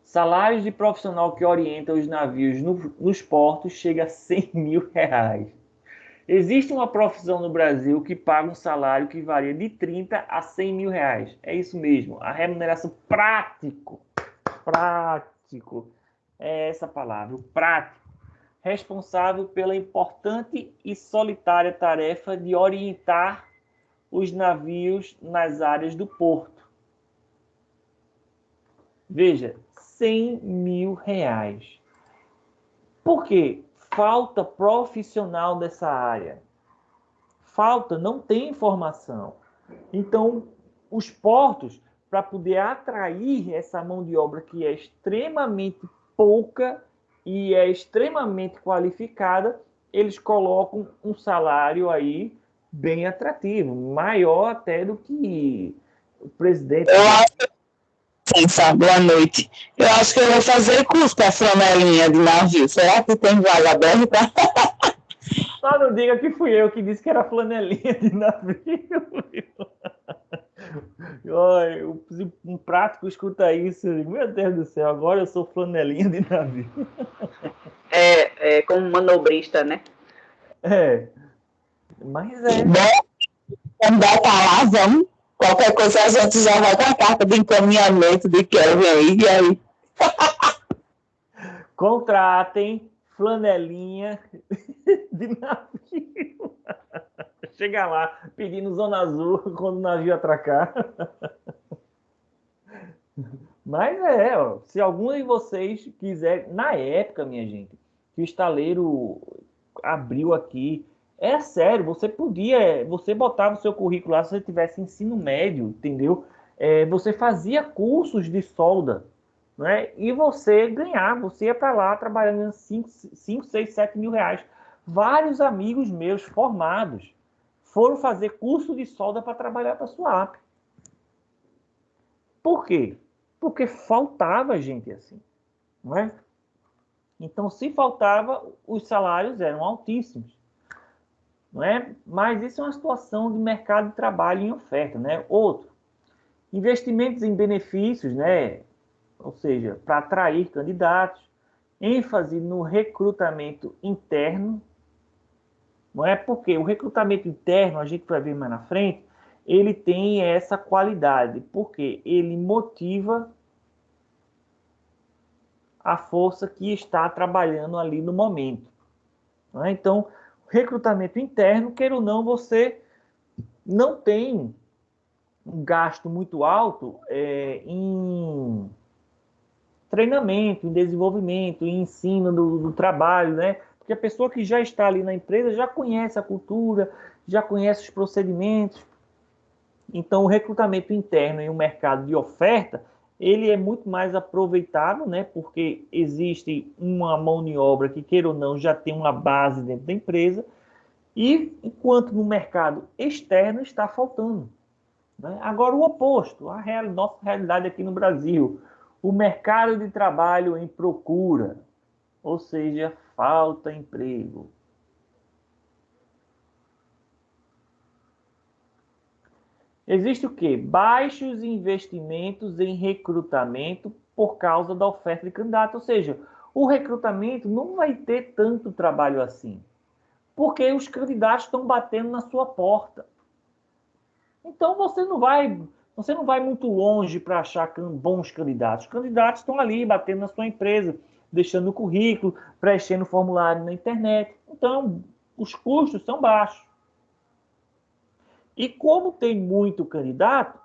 [SPEAKER 1] Salários de profissional que orienta os navios nos portos chega a 100 mil reais. Existe uma profissão no Brasil que paga um salário que varia de 30 a 100 mil reais. É isso mesmo, a remuneração prático, é essa palavra, o prático, responsável pela importante e solitária tarefa de orientar os navios nas áreas do porto. Veja, 100 mil reais. Por quê? Falta profissional dessa área. Falta, não tem informação. Então, os portos, para poder atrair essa mão de obra que é extremamente pouca e é extremamente qualificada, eles colocam um salário aí bem atrativo, maior até do que o presidente.
[SPEAKER 4] Boa noite. Eu acho que eu vou fazer curso para flanelinha de navio. Será que tem vaga aberta?
[SPEAKER 1] Só não diga que fui eu que disse que era flanelinha de navio. Um prático escuta isso. Meu Deus do céu, agora eu sou flanelinha de navio.
[SPEAKER 2] É como manobrista, né?
[SPEAKER 1] Mas é.
[SPEAKER 4] Bom, vamos dar para lá, vamos. Qualquer coisa a gente já vai com a carta de encaminhamento de Kevin aí. E aí?
[SPEAKER 1] Contratem flanelinha de navio. Chega lá, pedindo zona azul quando o navio atracar. Mas se algum de vocês quiser, na época, minha gente, que o estaleiro abriu aqui, é sério, você botava o seu currículo lá, se você tivesse ensino médio, entendeu? Você fazia cursos de solda, né? E você ganhava, você ia para lá trabalhando 5, 6, 7 mil reais. Vários amigos meus formados foram fazer curso de solda para trabalhar para a SUAP. Por quê? Porque faltava gente assim, não é? Então, se faltava, os salários eram altíssimos, não é? Mas isso é uma situação de mercado de trabalho em oferta, né? Outro, investimentos em benefícios, né? Ou seja, para atrair candidatos, ênfase no recrutamento interno, não é? Porque o recrutamento interno, a gente vai ver mais na frente, ele tem essa qualidade, porque ele motiva a força que está trabalhando ali no momento. Não é? Então, recrutamento interno, queira ou não, você não tem um gasto muito alto em treinamento, em desenvolvimento, em ensino do trabalho, né? Porque a pessoa que já está ali na empresa já conhece a cultura, já conhece os procedimentos. Então, o recrutamento interno em um mercado de oferta, ele é muito mais aproveitável, né? Porque existe uma mão de obra que, queira ou não, já tem uma base dentro da empresa, e enquanto no mercado externo está faltando, né? Agora, o oposto, nossa realidade aqui no Brasil, o mercado de trabalho em procura, ou seja, falta emprego. Existe o quê? Baixos investimentos em recrutamento por causa da oferta de candidato. Ou seja, o recrutamento não vai ter tanto trabalho assim, porque os candidatos estão batendo na sua porta. Então você não vai muito longe para achar bons candidatos. Os candidatos estão ali batendo na sua empresa, deixando o currículo, preenchendo o formulário na internet. Então, os custos são baixos. E como tem muito candidato,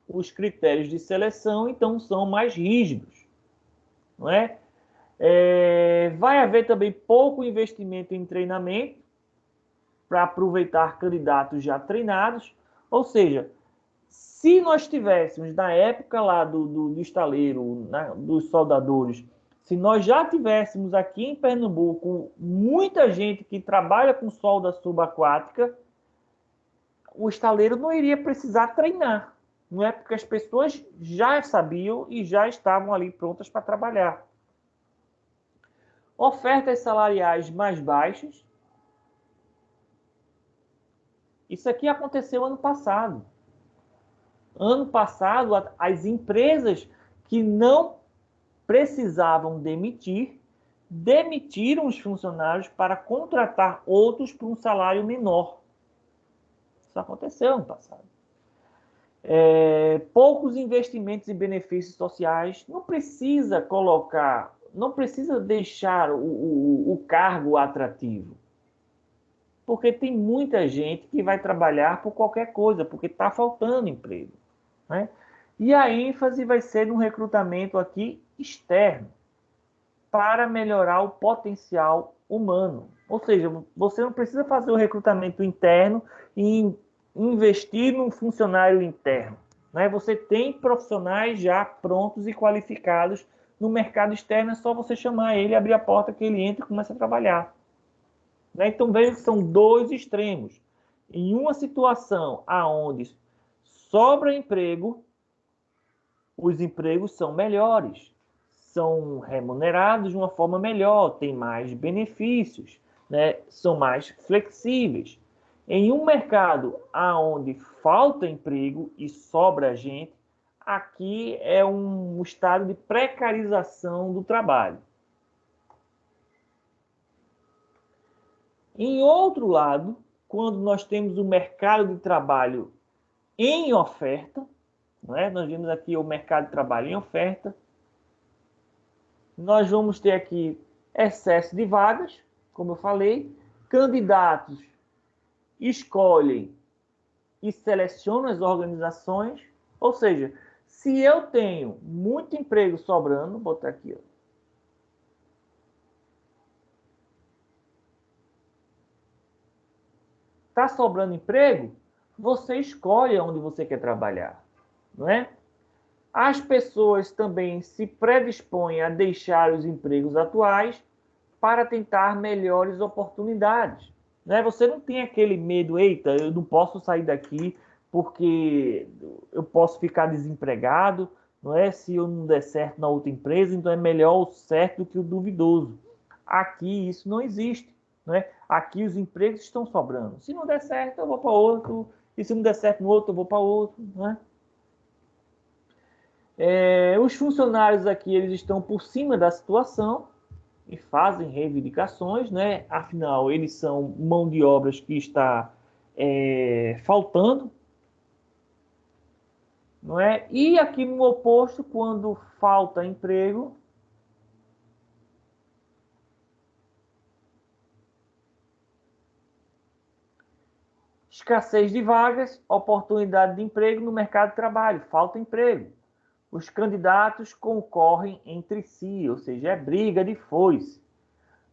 [SPEAKER 1] os critérios de seleção, então, são mais rígidos. Não é? Vai haver também pouco investimento em treinamento para aproveitar candidatos já treinados. Ou seja, se nós tivéssemos, na época lá do estaleiro, dos soldadores, se nós já tivéssemos aqui em Pernambuco muita gente que trabalha com solda subaquática, o estaleiro não iria precisar treinar, não é? Porque as pessoas já sabiam e já estavam ali prontas para trabalhar. Ofertas salariais mais baixas, Isso aqui aconteceu ano passado. Ano passado, as empresas que não precisavam demitir, demitiram os funcionários para contratar outros por um salário menor. Isso aconteceu ano passado. Poucos investimentos e benefícios sociais. Não precisa colocar, não precisa deixar o cargo atrativo. Porque tem muita gente que vai trabalhar por qualquer coisa, porque está faltando emprego, né? E a ênfase vai ser no recrutamento aqui externo, para melhorar o potencial humano. Ou seja, você não precisa fazer o recrutamento interno e investir num funcionário interno, né? Você tem profissionais já prontos e qualificados no mercado externo, é só você chamar ele, abrir a porta que ele entra e começa a trabalhar. Né? Então, veja que são dois extremos. Em uma situação onde sobra emprego, os empregos são melhores, são remunerados de uma forma melhor, têm mais benefícios, né? São mais flexíveis. Em um mercado onde falta emprego e sobra gente, aqui é um estado de precarização do trabalho. Em outro lado, quando nós temos o mercado de trabalho em oferta, né? Nós vimos aqui o mercado de trabalho em oferta, nós vamos ter aqui excesso de vagas, como eu falei, candidatos escolhem e selecionam as organizações, ou seja, se eu tenho muito emprego sobrando, vou botar aqui, ó, está sobrando emprego, você escolhe onde você quer trabalhar, não é? As pessoas também se predispõem a deixar os empregos atuais para tentar melhores oportunidades, né? Você não tem aquele medo, eita, eu não posso sair daqui porque eu posso ficar desempregado, não é? Se eu não der certo na outra empresa, então é melhor o certo do que o duvidoso. Aqui isso não existe, não é? Aqui os empregos estão sobrando. Se não der certo, eu vou para outro, e se não der certo no outro, eu vou para outro, não é? Os funcionários aqui, eles estão por cima da situação e fazem reivindicações, né? Afinal, eles são mão de obras que está faltando, não é? E aqui no oposto, quando falta emprego, escassez de vagas, oportunidade de emprego no mercado de trabalho, falta emprego. Os candidatos concorrem entre si, ou seja, é briga de foice.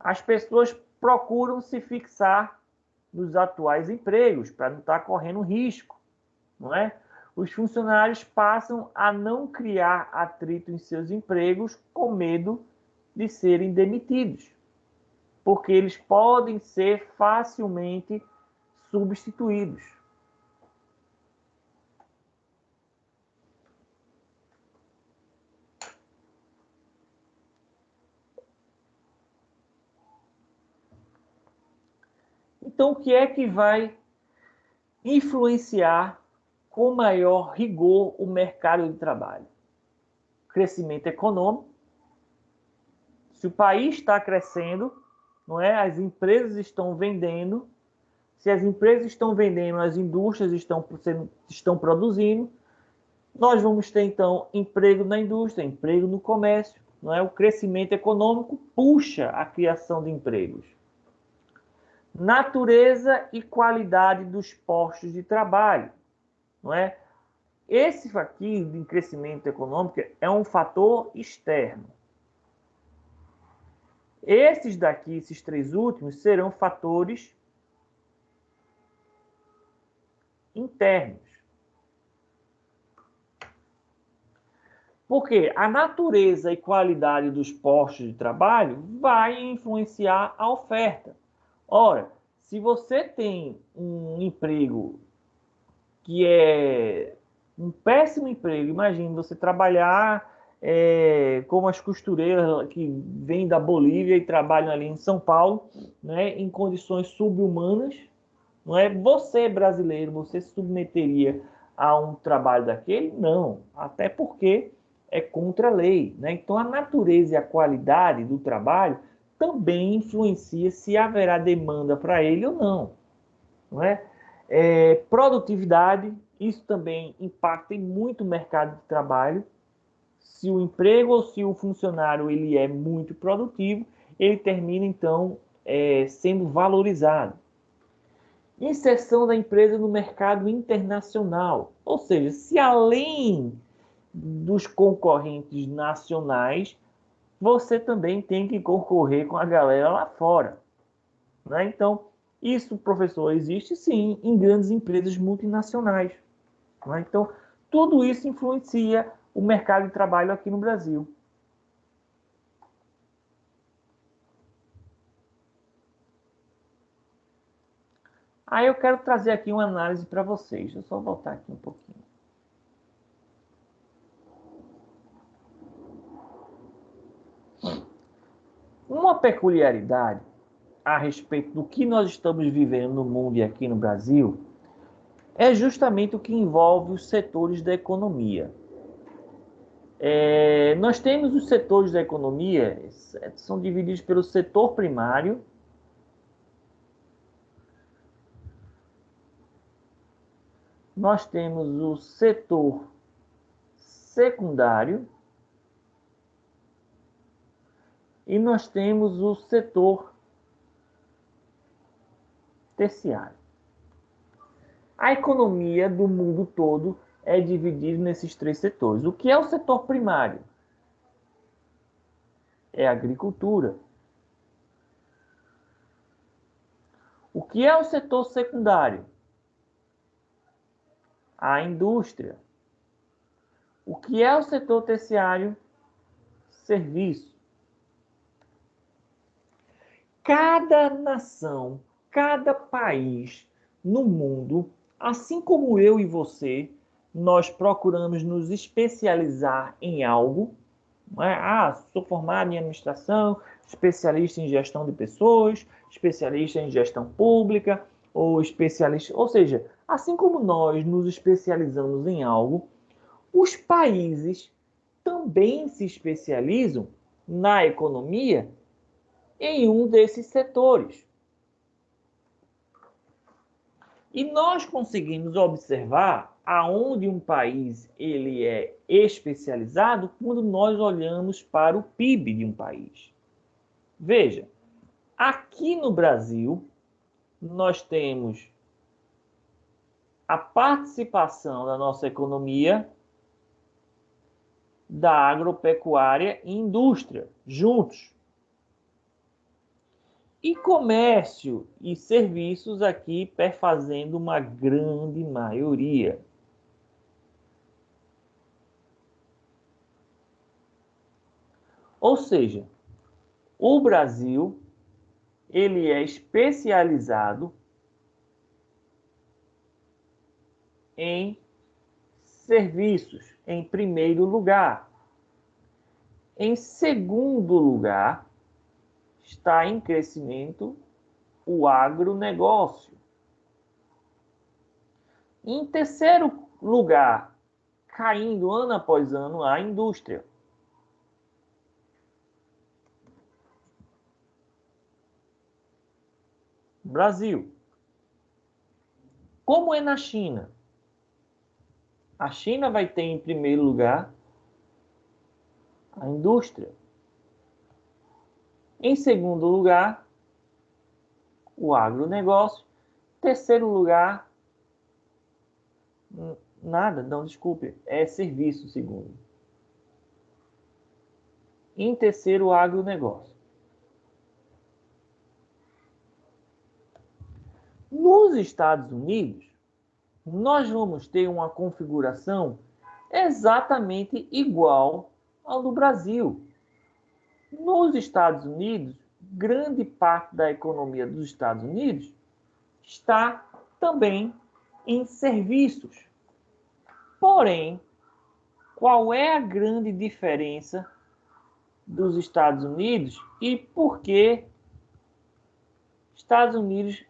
[SPEAKER 1] As pessoas procuram se fixar nos atuais empregos para não estar correndo risco, não é? Os funcionários passam a não criar atrito em seus empregos com medo de serem demitidos, porque eles podem ser facilmente substituídos. Então, o que é que vai influenciar com maior rigor o mercado de trabalho? Crescimento econômico. Se o país está crescendo, não é? As empresas estão vendendo. Se as empresas estão vendendo, as indústrias estão produzindo. Nós vamos ter, então, emprego na indústria, emprego no comércio. Não é? O crescimento econômico puxa a criação de empregos. Natureza e qualidade dos postos de trabalho, não é? Esse aqui de crescimento econômico é um fator externo. Esses daqui, esses três últimos, serão fatores internos. Porque a natureza e qualidade dos postos de trabalho vai influenciar a oferta. Ora, se você tem um emprego que é um péssimo emprego, imagine você trabalhar como as costureiras que vêm da Bolívia e trabalham ali em São Paulo, né, em condições subhumanas, Não é você, brasileiro, você se submeteria a um trabalho daquele? Não, até porque é contra a lei, né? Então, a natureza e a qualidade do trabalho também influencia se haverá demanda para ele ou não, não é? Produtividade, isso também impacta em muito o mercado de trabalho. Se o emprego ou se o funcionário ele é muito produtivo, ele termina, então, sendo valorizado. Inserção da empresa no mercado internacional. Ou seja, se além dos concorrentes nacionais, você também tem que concorrer com a galera lá fora, né? Então, isso, professor, existe sim em grandes empresas multinacionais, né? Então, tudo isso influencia o mercado de trabalho aqui no Brasil. Aí eu quero trazer aqui uma análise para vocês. Deixa eu só voltar aqui um pouquinho. Uma peculiaridade a respeito do que nós estamos vivendo no mundo e aqui no Brasil é justamente o que envolve os setores da economia. Nós temos os setores da economia, são divididos pelo setor primário, nós temos o setor secundário e nós temos o setor terciário. A economia do mundo todo é dividida nesses três setores. O que é o setor primário? É a agricultura. O que é o setor secundário? A indústria. O que é o setor terciário? Serviço. Cada nação, cada país no mundo, assim como eu e você, nós procuramos nos especializar em algo. Sou formado em administração, especialista em gestão de pessoas, especialista em gestão pública, ou especialista... Ou seja, assim como nós nos especializamos em algo, os países também se especializam na economia em um desses setores. E nós conseguimos observar aonde um país ele é especializado quando nós olhamos para o PIB de um país. Veja, aqui no Brasil, nós temos a participação da nossa economia da agropecuária e indústria, juntos. E comércio e serviços aqui perfazendo uma grande maioria. Ou seja, o Brasil ele é especializado em serviços, em primeiro lugar. Em segundo lugar, está em crescimento o agronegócio. Em terceiro lugar, caindo ano após ano, a indústria. Brasil. Como é na China? A China vai ter em primeiro lugar a indústria. Em segundo lugar, o agronegócio. Terceiro lugar, desculpe, é serviço, segundo. Em terceiro, o agronegócio. Nos Estados Unidos, nós vamos ter uma configuração exatamente igual ao do Brasil. Nos Estados Unidos, grande parte da economia dos Estados Unidos está também em serviços. Porém, qual é a grande diferença dos Estados Unidos e por que Estados Unidos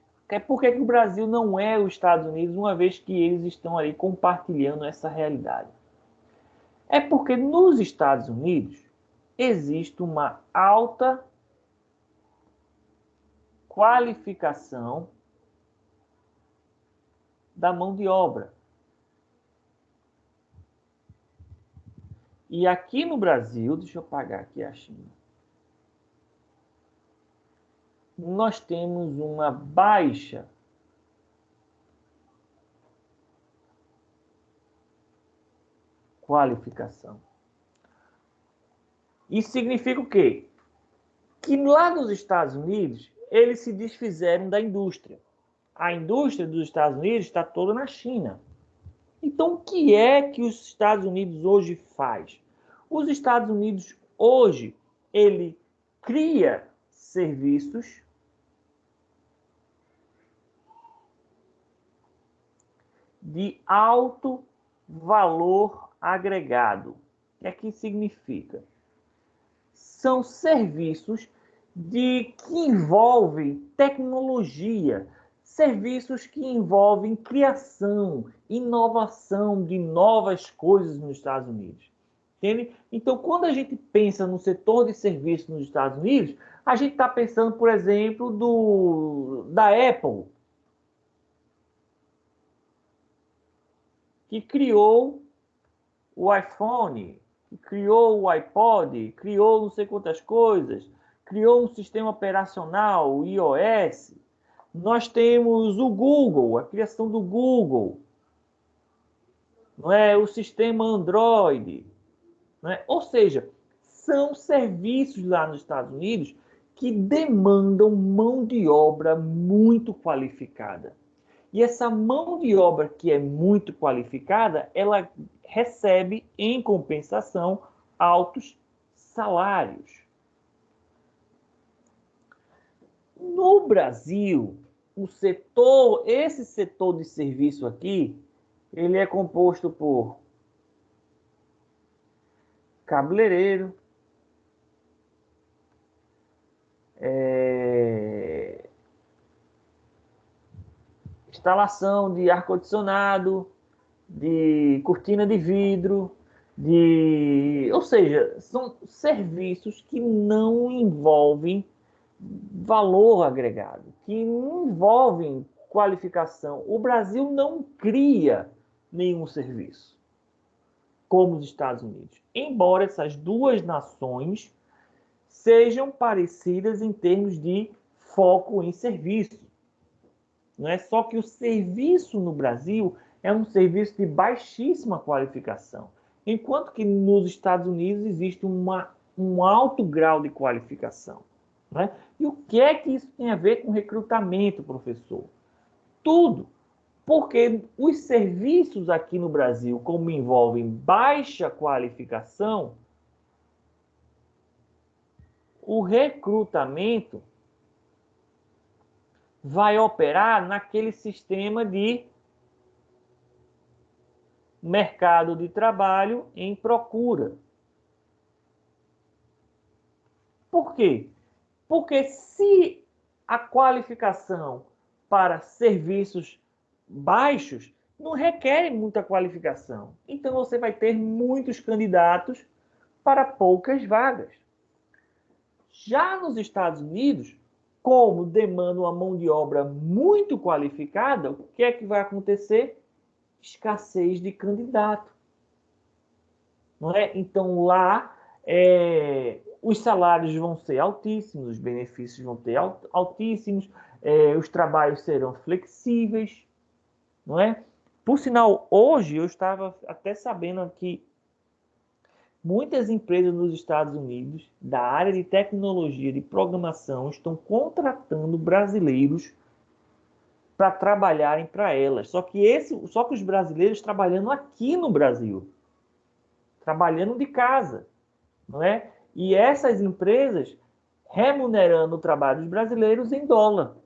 [SPEAKER 1] Por que o Brasil não é os Estados Unidos, uma vez que eles estão ali compartilhando essa realidade? É porque nos Estados Unidos existe uma alta qualificação da mão de obra. E aqui no Brasil, deixa eu apagar aqui a China, nós temos uma baixa qualificação. Isso significa o quê? Que lá nos Estados Unidos, eles se desfizeram da indústria. A indústria dos Estados Unidos está toda na China. Então, o que é que os Estados Unidos hoje faz? Os Estados Unidos hoje, ele cria serviços de alto valor agregado. O que é que significa? São serviços que envolvem tecnologia, serviços que envolvem criação, inovação de novas coisas nos Estados Unidos. Entende? Então, quando a gente pensa no setor de serviços nos Estados Unidos, a gente está pensando, por exemplo, da Apple, que criou o iPhone, que criou o iPod, criou não sei quantas coisas, criou um sistema operacional, o iOS. Nós temos o Google, a criação do Google, não é? O sistema Android. Não é? Ou seja, são serviços lá nos Estados Unidos que demandam mão de obra muito qualificada. E essa mão de obra que é muito qualificada, ela recebe, em compensação, altos salários. No Brasil, esse setor de serviço aqui, ele é composto por cabeleireiro, instalação de ar-condicionado, de cortina de vidro, ou seja, são serviços que não envolvem valor agregado, que não envolvem qualificação. O Brasil não cria nenhum serviço, como os Estados Unidos. Embora essas duas nações sejam parecidas em termos de foco em serviço. Não é só que o serviço no Brasil é um serviço de baixíssima qualificação, enquanto que nos Estados Unidos existe um alto grau de qualificação. Não é? E o que é que isso tem a ver com recrutamento, professor? Tudo. Porque os serviços aqui no Brasil, como envolvem baixa qualificação, o recrutamento vai operar naquele sistema de mercado de trabalho em procura. Por quê? Porque se a qualificação para serviços baixos não requer muita qualificação, então você vai ter muitos candidatos para poucas vagas. Já nos Estados Unidos, como demanda uma mão de obra muito qualificada, o que é que vai acontecer? Escassez de candidato. Não é? Então, lá, os salários vão ser altíssimos, os benefícios vão ser altíssimos, os trabalhos serão flexíveis. Não é? Por sinal, hoje eu estava até sabendo que muitas empresas nos Estados Unidos, da área de tecnologia, de programação, estão contratando brasileiros para trabalharem para elas. Só que os brasileiros trabalhando aqui no Brasil, trabalhando de casa, não é? E essas empresas remunerando o trabalho dos brasileiros em dólar.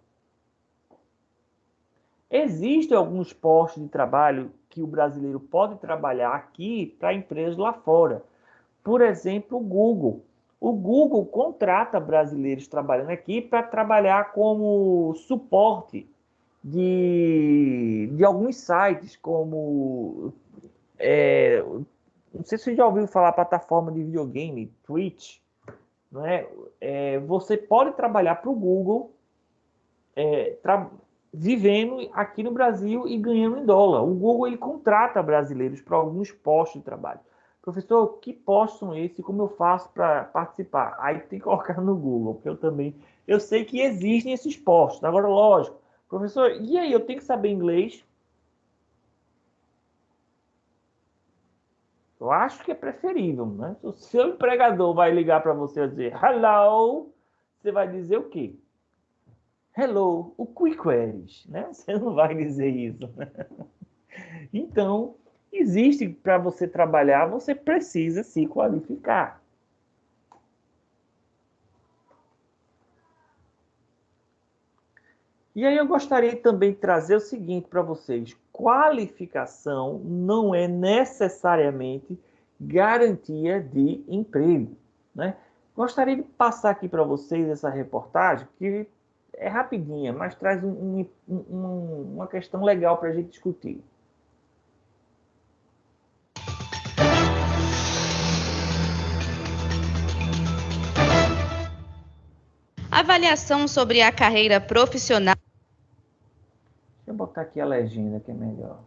[SPEAKER 1] Existem alguns postos de trabalho que o brasileiro pode trabalhar aqui para empresas lá fora. Por exemplo, o Google. O Google contrata brasileiros trabalhando aqui para trabalhar como suporte de alguns sites, como... não sei se você já ouviu falar a plataforma de videogame, Twitch, não é? Você pode trabalhar para o Google vivendo aqui no Brasil e ganhando em dólar. O Google ele contrata brasileiros para alguns postos de trabalho. Professor, que postos são esses? Como eu faço para participar? Aí tem que colocar no Google, porque eu sei que existem esses postos. Agora, lógico, professor, e aí eu tenho que saber inglês? Eu acho que é preferível, né? Se o seu empregador vai ligar para você e dizer hello, você vai dizer o quê? Hello, o quick queries, né? Você não vai dizer isso, né? Então, existe para você trabalhar, você precisa se qualificar. E aí eu gostaria também de trazer o seguinte para vocês: qualificação não é necessariamente garantia de emprego, né? Gostaria de passar aqui para vocês essa reportagem, que é rapidinha, mas traz uma questão legal para a gente discutir.
[SPEAKER 5] Avaliação sobre a carreira profissional.
[SPEAKER 1] Deixa eu botar aqui a legenda que é melhor.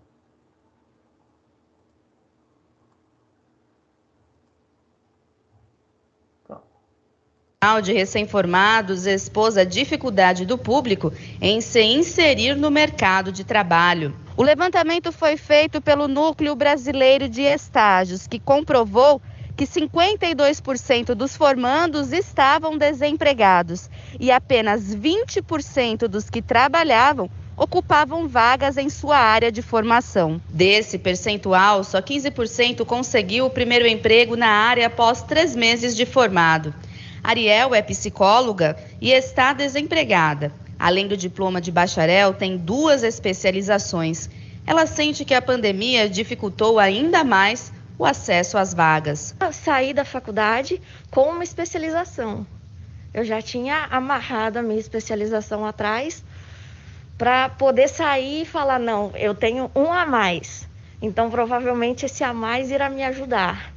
[SPEAKER 5] De recém-formados expôs a dificuldade do público em se inserir no mercado de trabalho. O levantamento foi feito pelo Núcleo Brasileiro de Estágios, que comprovou que 52% dos formandos estavam desempregados e apenas 20% dos que trabalhavam ocupavam vagas em sua área de formação. Desse percentual, só 15% conseguiu o primeiro emprego na área após 3 meses de formado. Ariel é psicóloga e está desempregada. Além do diploma de bacharel, tem 2 especializações. Ela sente que a pandemia dificultou ainda mais o acesso às vagas.
[SPEAKER 6] Eu saí da faculdade com uma especialização. Eu já tinha amarrado a minha especialização atrás para poder sair e falar, não, eu tenho um a mais. Então, provavelmente, esse a mais irá me ajudar.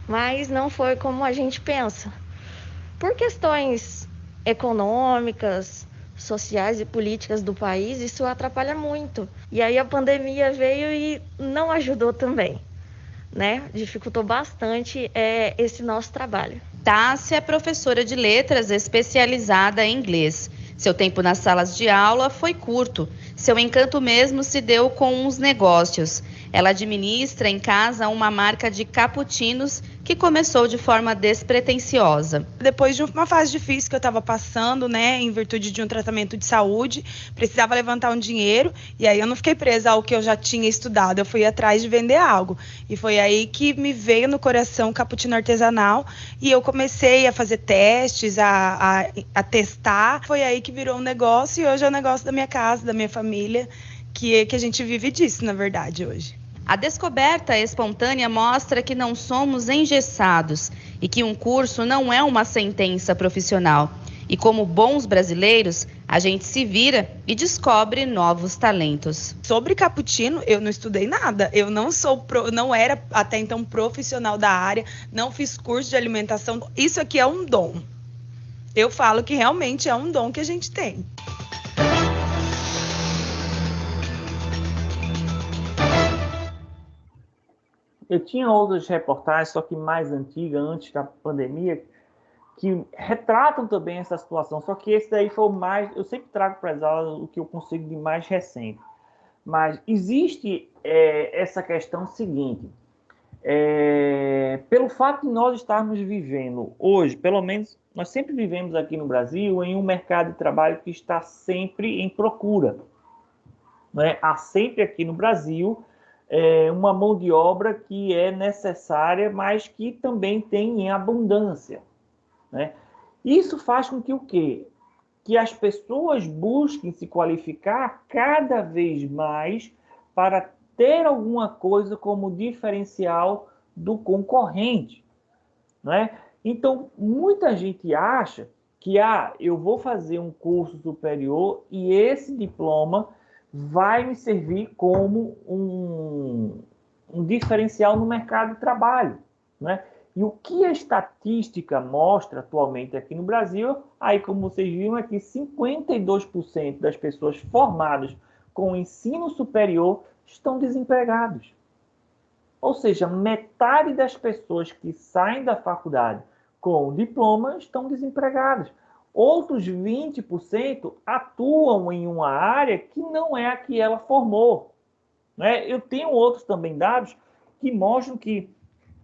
[SPEAKER 6] Mas não foi como a gente pensa. Por questões econômicas, sociais e políticas do país, isso atrapalha muito. E aí a pandemia veio e não ajudou também, né? Dificultou bastante esse nosso trabalho.
[SPEAKER 5] Tássia é professora de letras especializada em inglês. Seu tempo nas salas de aula foi curto. Seu encanto mesmo se deu com os negócios. Ela administra em casa uma marca de cappuccinos que começou de forma despretensiosa.
[SPEAKER 7] Depois de uma fase difícil que eu estava passando, né, em virtude de um tratamento de saúde, precisava levantar um dinheiro e aí eu não fiquei presa ao que eu já tinha estudado, eu fui atrás de vender algo. E foi aí que me veio no coração o cappuccino artesanal e eu comecei a fazer testes, a testar. Foi aí que virou um negócio e hoje é o negócio da minha casa, da minha família, que a gente vive disso, na verdade, hoje.
[SPEAKER 5] A descoberta espontânea mostra que não somos engessados e que um curso não é uma sentença profissional. E como bons brasileiros, a gente se vira e descobre novos talentos.
[SPEAKER 7] Sobre cappuccino, eu não estudei nada. Eu não era até então profissional da área, não fiz curso de alimentação. Isso aqui é um dom. Eu falo que realmente é um dom que a gente tem.
[SPEAKER 1] Eu tinha outras reportagens, só que mais antigas, antes da pandemia, que retratam também essa situação. Só que esse daí foi o mais... Eu sempre trago para as aulas o que eu consigo de mais recente. Mas existe essa questão seguinte. Pelo fato de nós estarmos vivendo hoje, pelo menos nós sempre vivemos aqui no Brasil, em um mercado de trabalho que está sempre em procura. Né? Há sempre aqui no Brasil uma mão de obra que é necessária, mas que também tem em abundância. Né? Isso faz com que o quê? Que as pessoas busquem se qualificar cada vez mais para ter alguma coisa como diferencial do concorrente. Né? Então, muita gente acha que eu vou fazer um curso superior e esse diploma vai me servir como um diferencial no mercado de trabalho, né? E o que a estatística mostra atualmente aqui no Brasil, aí como vocês viram aqui, 52% das pessoas formadas com ensino superior estão desempregados. Ou seja, metade das pessoas que saem da faculdade com diploma estão desempregadas. Outros 20% atuam em uma área que não é a que ela formou, né? Eu tenho outros também dados que mostram que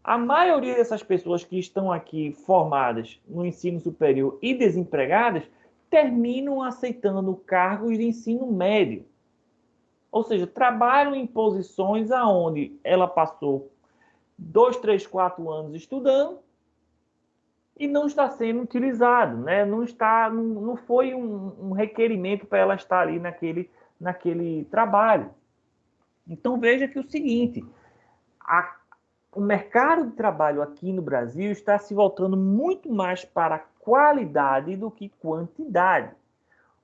[SPEAKER 1] a maioria dessas pessoas que estão aqui formadas no ensino superior e desempregadas terminam aceitando cargos de ensino médio. Ou seja, trabalham em posições aonde ela passou 2, 3, 4 anos estudando e não está sendo utilizado, né? Não foi um requerimento para ela estar ali naquele trabalho. Então veja que o seguinte, o mercado de trabalho aqui no Brasil está se voltando muito mais para qualidade do que quantidade.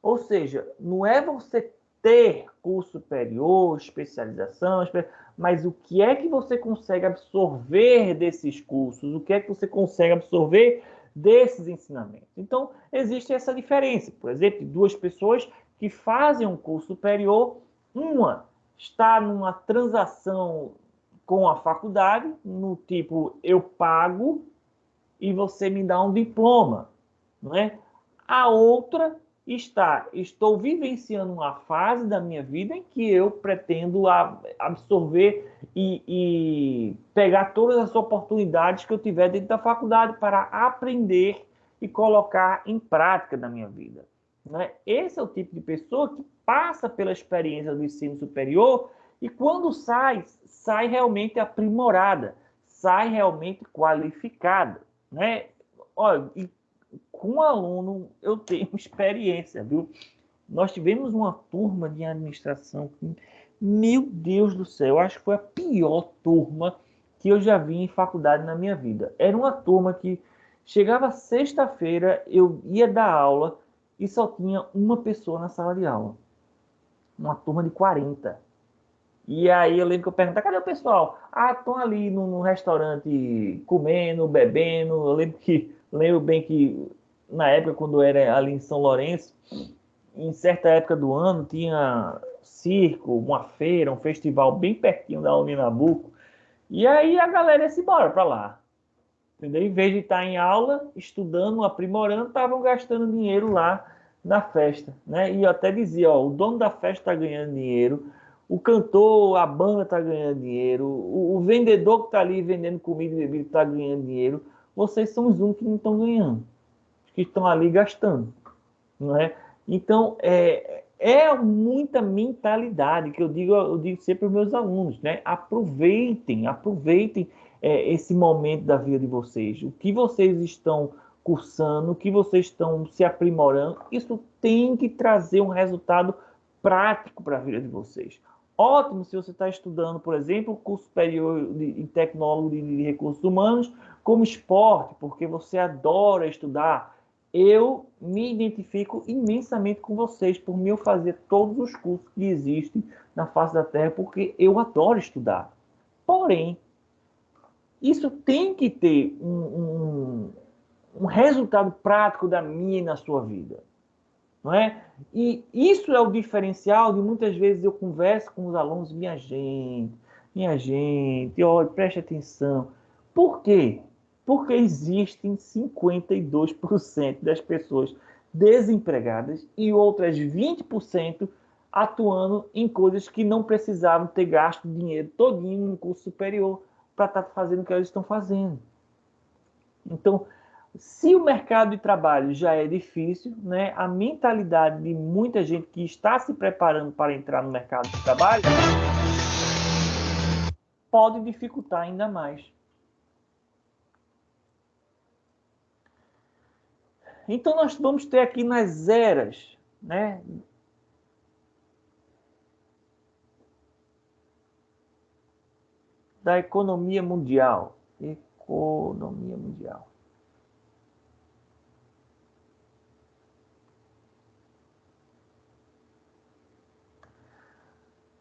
[SPEAKER 1] Ou seja, não é você ter curso superior, especialização, mas o que é que você consegue absorver desses cursos? O que é que você consegue absorver desses ensinamentos? Então, existe essa diferença. Por exemplo, duas pessoas que fazem um curso superior, uma está numa transação com a faculdade, no tipo, eu pago e você me dá um diploma, não é? A outra estou vivenciando uma fase da minha vida em que eu pretendo absorver e pegar todas as oportunidades que eu tiver dentro da faculdade para aprender e colocar em prática na minha vida, né? Esse é o tipo de pessoa que passa pela experiência do ensino superior e quando sai realmente aprimorada, sai realmente qualificada, né? Olha, e com o aluno eu tenho experiência, viu? Nós tivemos uma turma de administração que, meu Deus do céu, acho que foi a pior turma que eu já vi em faculdade na minha vida. Era uma turma que chegava sexta-feira, eu ia dar aula e só tinha uma pessoa na sala de aula. Uma turma de 40. E aí eu lembro que eu perguntava, cadê o pessoal? Ah, estão ali no restaurante comendo, bebendo. Lembro bem que na época, quando eu era ali em São Lourenço, em certa época do ano, tinha circo, uma feira, um festival bem pertinho da Uninabuco. E aí a galera ia se embora para lá. Entendeu? Em vez de estar em aula, estudando, aprimorando, estavam gastando dinheiro lá na festa, né? E eu até dizia, ó, o dono da festa está ganhando dinheiro, o cantor, a banda está ganhando dinheiro, o vendedor que está ali vendendo comida e bebida está ganhando dinheiro. Vocês são os únicos que não estão ganhando, que estão ali gastando, não é? Então, é muita mentalidade que eu digo sempre para os meus alunos, né? Aproveitem esse momento da vida de vocês. O que vocês estão cursando, o que vocês estão se aprimorando, isso tem que trazer um resultado prático para a vida de vocês. Ótimo se você está estudando, por exemplo, curso superior em tecnólogo de recursos humanos como esporte, porque você adora estudar. Eu me identifico imensamente com vocês por me eu fazer todos os cursos que existem na face da Terra, porque eu adoro estudar. Porém, isso tem que ter um resultado prático da minha e na sua vida, não é? E isso é o diferencial de muitas vezes eu converso com os alunos, minha gente, olha, preste atenção. Por quê? Porque existem 52% das pessoas desempregadas e outras 20% atuando em coisas que não precisavam ter gasto dinheiro todinho no curso superior para estar fazendo o que elas estão fazendo. Então, se o mercado de trabalho já é difícil, né, a mentalidade de muita gente que está se preparando para entrar no mercado de trabalho pode dificultar ainda mais. Então, nós vamos ter aqui nas eras, né, da economia mundial. Economia mundial.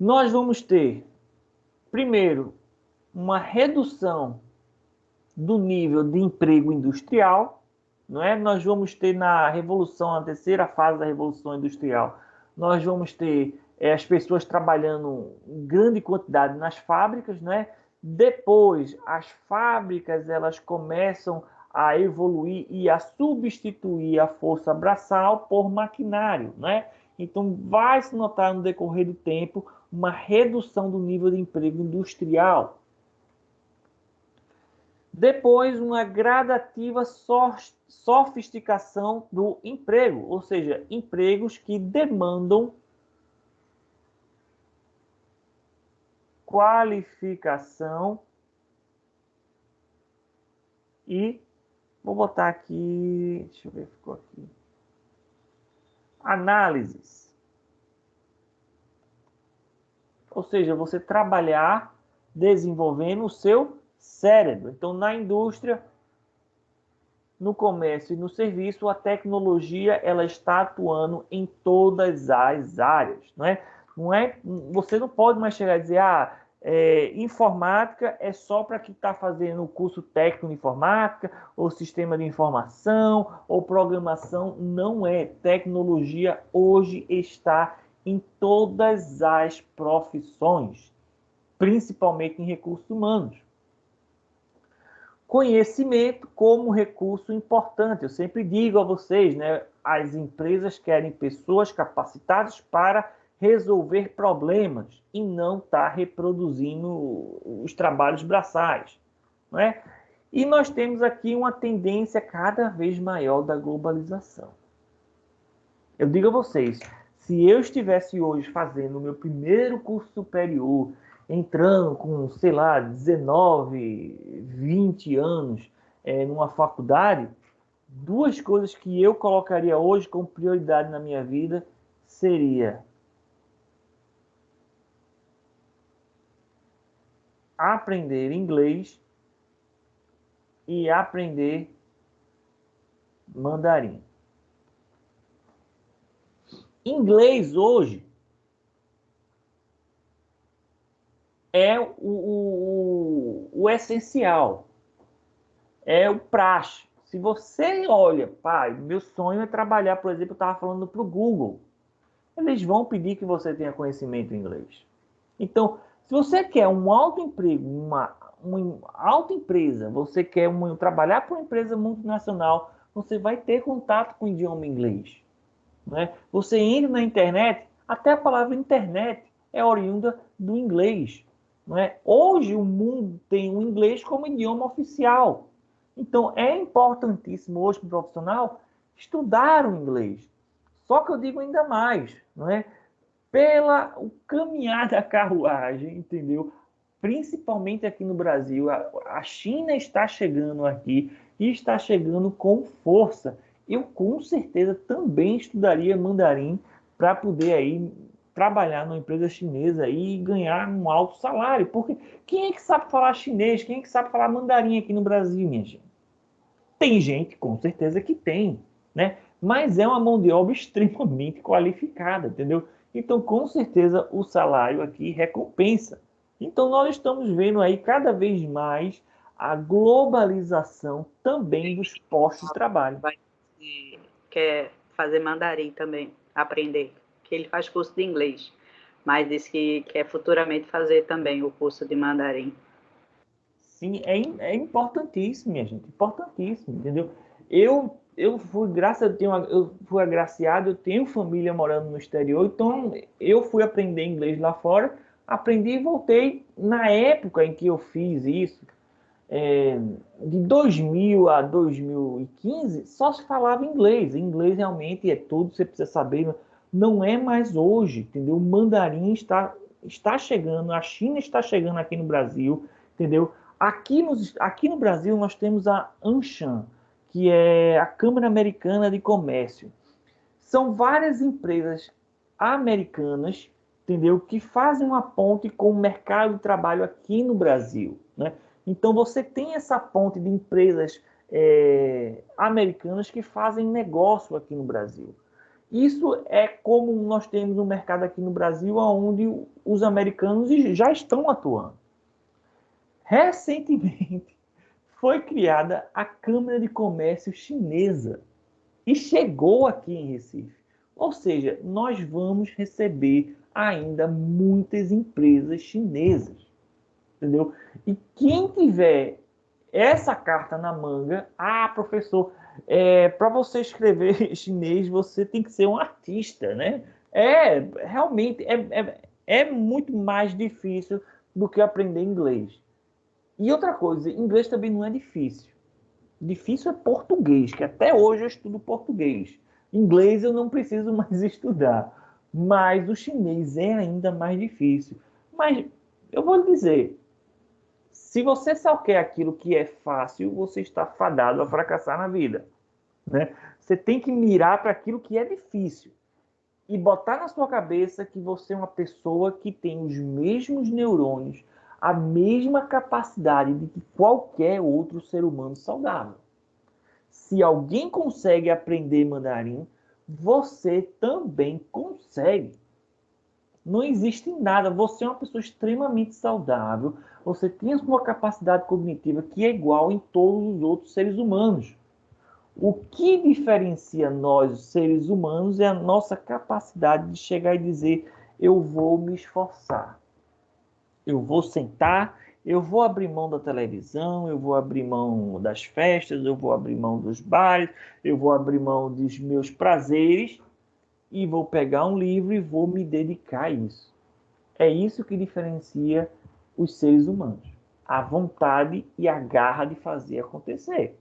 [SPEAKER 1] nós vamos ter, primeiro, uma redução do nível de emprego industrial, não é? Nós vamos ter na terceira fase da Revolução Industrial, nós vamos ter as pessoas trabalhando em grande quantidade nas fábricas, não é? Depois, as fábricas elas começam a evoluir e a substituir a força braçal por maquinário, né? Então, vai se notar no decorrer do tempo uma redução do nível de emprego industrial. Depois, uma gradativa sofisticação do emprego, ou seja, empregos que demandam qualificação e vou botar aqui, deixa eu ver, ficou aqui. Análises. Ou seja, você trabalhar desenvolvendo o seu cérebro. Então, na indústria, no comércio e no serviço, a tecnologia ela está atuando em todas as áreas, não é? Você não pode mais chegar e dizer, informática é só para quem está fazendo o curso técnico de informática, ou sistema de informação, ou programação. Não é. Tecnologia hoje está em todas as profissões, principalmente em recursos humanos. Conhecimento como recurso importante. Eu sempre digo a vocês, né, as empresas querem pessoas capacitadas para resolver problemas e não estar reproduzindo os trabalhos braçais, não é? E nós temos aqui uma tendência cada vez maior da globalização. Eu digo a vocês, se eu estivesse hoje fazendo o meu primeiro curso superior, entrando com, sei lá, 19, 20 anos numa faculdade, duas coisas que eu colocaria hoje como prioridade na minha vida seria aprender inglês e aprender mandarim. Inglês hoje é o essencial, é o praxe. Se você olha, pai, meu sonho é trabalhar, por exemplo, eu estava falando para o Google, eles vão pedir que você tenha conhecimento em inglês. Então, se você quer um alto emprego, uma alta empresa, você quer trabalhar para uma empresa multinacional, você vai ter contato com o idioma inglês. Né? Você entra na internet, até a palavra internet é oriunda do inglês. Não é? Hoje o mundo tem o inglês como idioma oficial. Então é importantíssimo hoje para o profissional estudar o inglês. Só que eu digo ainda mais, não é? O caminhar da carruagem, entendeu? Principalmente aqui no Brasil, a China está chegando aqui e está chegando com força. Eu com certeza também estudaria mandarim para poder aí trabalhar numa empresa chinesa e ganhar um alto salário. Porque quem é que sabe falar chinês? Quem é que sabe falar mandarim aqui no Brasil, minha gente? Tem gente, com certeza que tem, né? Mas é uma mão de obra extremamente qualificada, entendeu? Então, com certeza, o salário aqui recompensa. Então, nós estamos vendo aí cada vez mais a globalização também dos postos de trabalho.
[SPEAKER 2] Quer fazer mandarim também, aprender, que ele faz curso de inglês, mas disse que quer futuramente fazer também o curso de mandarim.
[SPEAKER 1] Sim, é importantíssimo, minha gente, importantíssimo, entendeu? Eu fui agraciado, eu tenho família morando no exterior, então eu fui aprender inglês lá fora, aprendi e voltei. Na época em que eu fiz isso, de 2000 a 2015, só se falava inglês. Inglês realmente é tudo, você precisa saber, não é mais hoje, entendeu? O mandarim está chegando, a China está chegando aqui no Brasil, entendeu? Aqui no Brasil nós temos a ANCHAM, que é a Câmara Americana de Comércio. São várias empresas americanas, entendeu, que fazem uma ponte com o mercado de trabalho aqui no Brasil, né? Então você tem essa ponte de empresas americanas que fazem negócio aqui no Brasil. Isso é como nós temos um mercado aqui no Brasil, onde os americanos já estão atuando. Recentemente, foi criada a Câmara de Comércio Chinesa e chegou aqui em Recife. Ou seja, nós vamos receber ainda muitas empresas chinesas, entendeu? E quem tiver essa carta na manga, professor, para você escrever chinês, você tem que ser um artista, né? Realmente, é muito mais difícil do que aprender inglês. E outra coisa, inglês também não é difícil. Difícil é português, que até hoje eu estudo português. Inglês eu não preciso mais estudar. Mas o chinês é ainda mais difícil. Mas eu vou lhe dizer, se você só quer aquilo que é fácil, você está fadado a fracassar na vida, né? Você tem que mirar para aquilo que é difícil. E botar na sua cabeça que você é uma pessoa que tem os mesmos neurônios, a mesma capacidade de que qualquer outro ser humano saudável. Se alguém consegue aprender mandarim, você também consegue. Não existe nada. Você é uma pessoa extremamente saudável. Você tem a sua capacidade cognitiva que é igual em todos os outros seres humanos. O que diferencia nós, os seres humanos, é a nossa capacidade de chegar e dizer: eu vou me esforçar. Eu vou sentar, eu vou abrir mão da televisão, eu vou abrir mão das festas, eu vou abrir mão dos bares, eu vou abrir mão dos meus prazeres e vou pegar um livro e vou me dedicar a isso. É isso que diferencia os seres humanos. A vontade e a garra de fazer acontecer.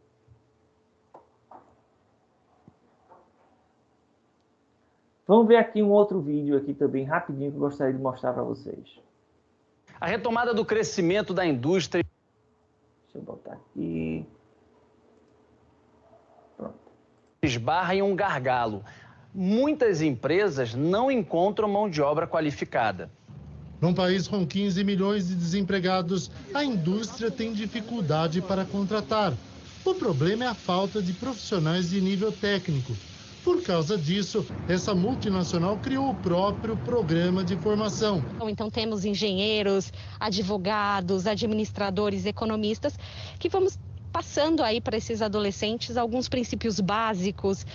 [SPEAKER 1] Vamos ver aqui um outro vídeo aqui também, rapidinho, que eu gostaria de mostrar para vocês.
[SPEAKER 8] A retomada do crescimento da indústria...
[SPEAKER 1] Deixa eu botar aqui. Pronto.
[SPEAKER 8] Esbarra em um gargalo. Muitas empresas não encontram mão de obra qualificada.
[SPEAKER 9] Num país com 15 milhões de desempregados, a indústria tem dificuldade para contratar. O problema é a falta de profissionais de nível técnico. Por causa disso, essa multinacional criou o próprio programa de formação.
[SPEAKER 10] Então temos engenheiros, advogados, administradores, economistas, que vamos passando aí para esses adolescentes alguns princípios básicos,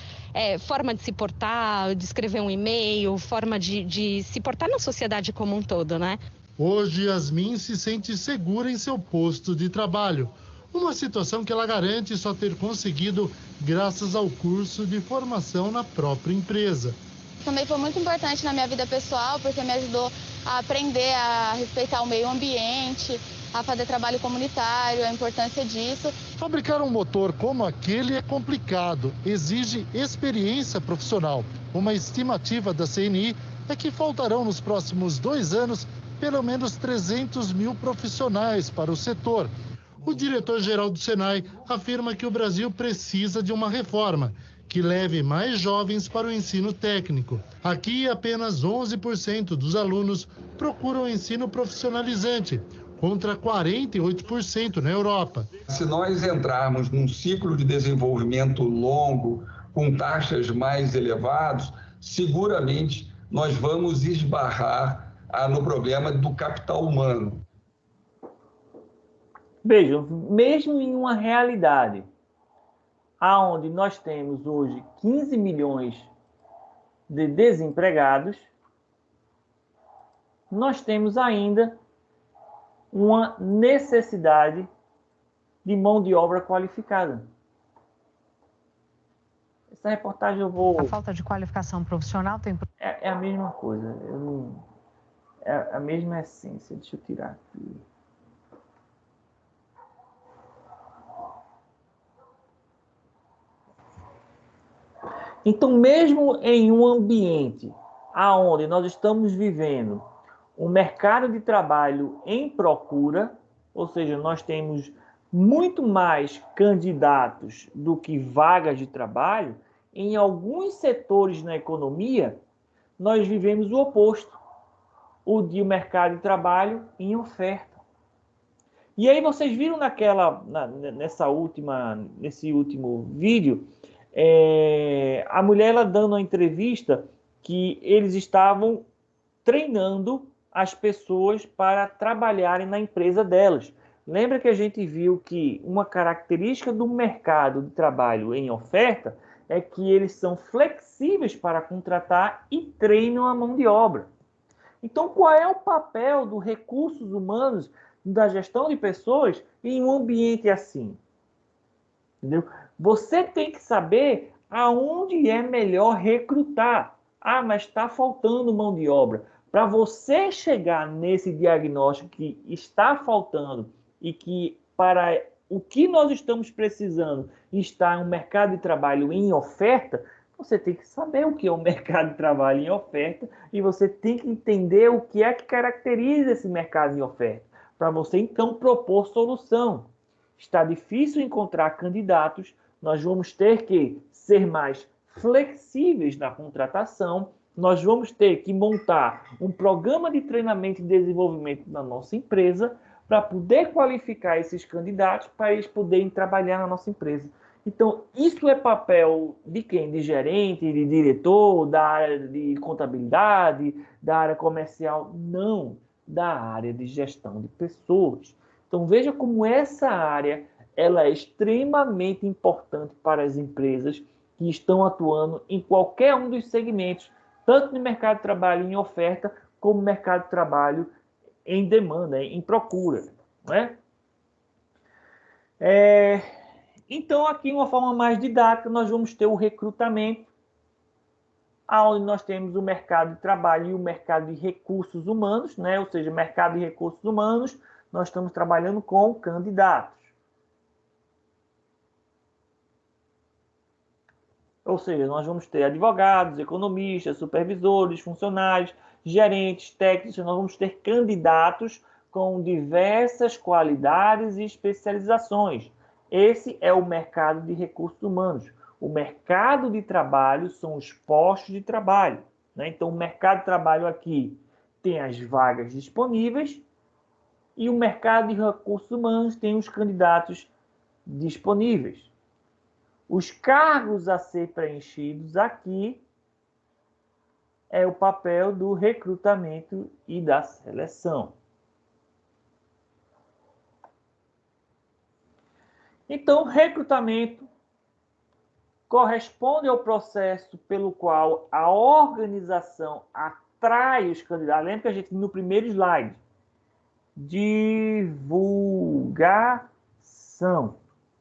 [SPEAKER 10] forma de se portar, de escrever um e-mail, forma de se portar na sociedade como um todo, né?
[SPEAKER 9] Hoje, Yasmin se sente segura em seu posto de trabalho. Uma situação que ela garante só ter conseguido graças ao curso de formação na própria empresa.
[SPEAKER 11] Também foi muito importante na minha vida pessoal, porque me ajudou a aprender a respeitar o meio ambiente, a fazer trabalho comunitário, a importância disso.
[SPEAKER 9] Fabricar um motor como aquele é complicado, exige experiência profissional. Uma estimativa da CNI é que faltarão nos próximos 2 anos pelo menos 300 mil profissionais para o setor. O diretor-geral do Senai afirma que o Brasil precisa de uma reforma que leve mais jovens para o ensino técnico. Aqui, apenas 11% dos alunos procuram ensino profissionalizante, contra 48% na Europa.
[SPEAKER 12] Se nós entrarmos num ciclo de desenvolvimento longo, com taxas mais elevadas, seguramente nós vamos esbarrar no problema do capital humano.
[SPEAKER 1] Vejam, mesmo em uma realidade onde nós temos hoje 15 milhões de desempregados, nós temos ainda uma necessidade de mão de obra qualificada. Essa reportagem eu vou...
[SPEAKER 13] A falta de qualificação profissional tem...
[SPEAKER 1] É a mesma coisa. É a mesma essência. Deixa eu tirar aqui. Então, mesmo em um ambiente onde nós estamos vivendo um mercado de trabalho em procura, ou seja, nós temos muito mais candidatos do que vagas de trabalho, em alguns setores na economia, nós vivemos o oposto, o de um mercado de trabalho em oferta. E aí vocês viram nesse último vídeo, A mulher ela dando uma entrevista que eles estavam treinando as pessoas para trabalharem na empresa delas. Lembra que a gente viu que uma característica do mercado de trabalho em oferta é que eles são flexíveis para contratar e treinam a mão de obra. Então, qual é o papel dos recursos humanos, da gestão de pessoas, em um ambiente assim? Entendeu? Você tem que saber aonde é melhor recrutar. Ah, mas está faltando mão de obra. Para você chegar nesse diagnóstico que está faltando e que para o que nós estamos precisando está um mercado de trabalho em oferta, você tem que saber o que é o mercado de trabalho em oferta e você tem que entender o que é que caracteriza esse mercado em oferta, para você então propor solução. Está difícil encontrar candidatos, nós vamos ter que ser mais flexíveis na contratação, nós vamos ter que montar um programa de treinamento e desenvolvimento na nossa empresa para poder qualificar esses candidatos para eles poderem trabalhar na nossa empresa. Então, isso é papel de quem? De gerente, de diretor, da área de contabilidade, da área comercial? Não, da área de gestão de pessoas. Então, veja como essa área ela é extremamente importante para as empresas que estão atuando em qualquer um dos segmentos, tanto no mercado de trabalho em oferta, como no mercado de trabalho em demanda, em procura. Não é? Então, aqui, de uma forma mais didática, nós vamos ter o recrutamento, onde nós temos o mercado de trabalho e o mercado de recursos humanos, né? Ou seja, mercado de recursos humanos, nós estamos trabalhando com candidatos. Ou seja, nós vamos ter advogados, economistas, supervisores, funcionários, gerentes, técnicos, nós vamos ter candidatos com diversas qualidades e especializações. Esse é o mercado de recursos humanos. O mercado de trabalho são os postos de trabalho, né? Então, o mercado de trabalho aqui tem as vagas disponíveis e o mercado de recursos humanos tem os candidatos disponíveis. Os cargos a ser preenchidos aqui é o papel do recrutamento e da seleção. Então, recrutamento corresponde ao processo pelo qual a organização atrai os candidatos. Lembra que a gente, no primeiro slide, divulgação,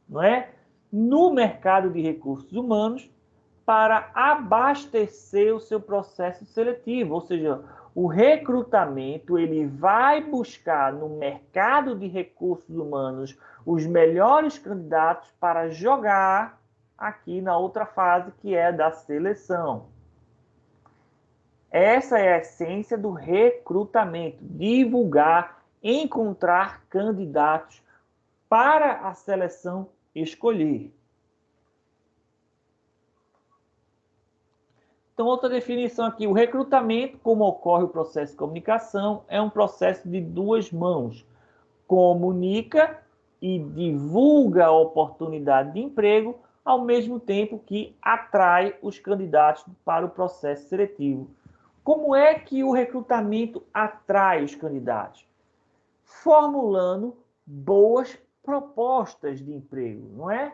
[SPEAKER 1] não é? No mercado de recursos humanos, para abastecer o seu processo seletivo, ou seja, o recrutamento ele vai buscar no mercado de recursos humanos os melhores candidatos para jogar aqui na outra fase, que é da seleção. Essa é a essência do recrutamento, divulgar, encontrar candidatos para a seleção escolher. Então, outra definição aqui, o recrutamento, como ocorre o processo de comunicação, é um processo de duas mãos. Comunica e divulga a oportunidade de emprego, ao mesmo tempo que atrai os candidatos para o processo seletivo. Como é que o recrutamento atrai os candidatos? Formulando boas propostas de emprego, não é?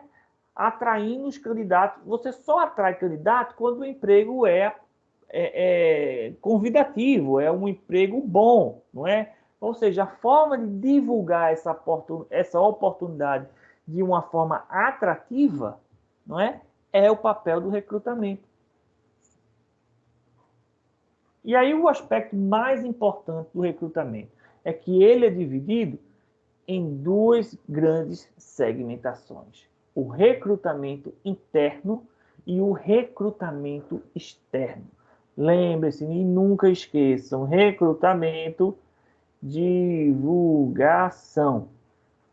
[SPEAKER 1] Atraindo os candidatos. Você só atrai candidato quando o emprego é convidativo, é um emprego bom, não é? Ou seja, a forma de divulgar essa oportunidade de uma forma atrativa, não é? É o papel do recrutamento. E aí o aspecto mais importante do recrutamento é que ele é dividido em duas grandes segmentações. O recrutamento interno e o recrutamento externo. Lembre-se e nunca esqueçam, recrutamento, divulgação.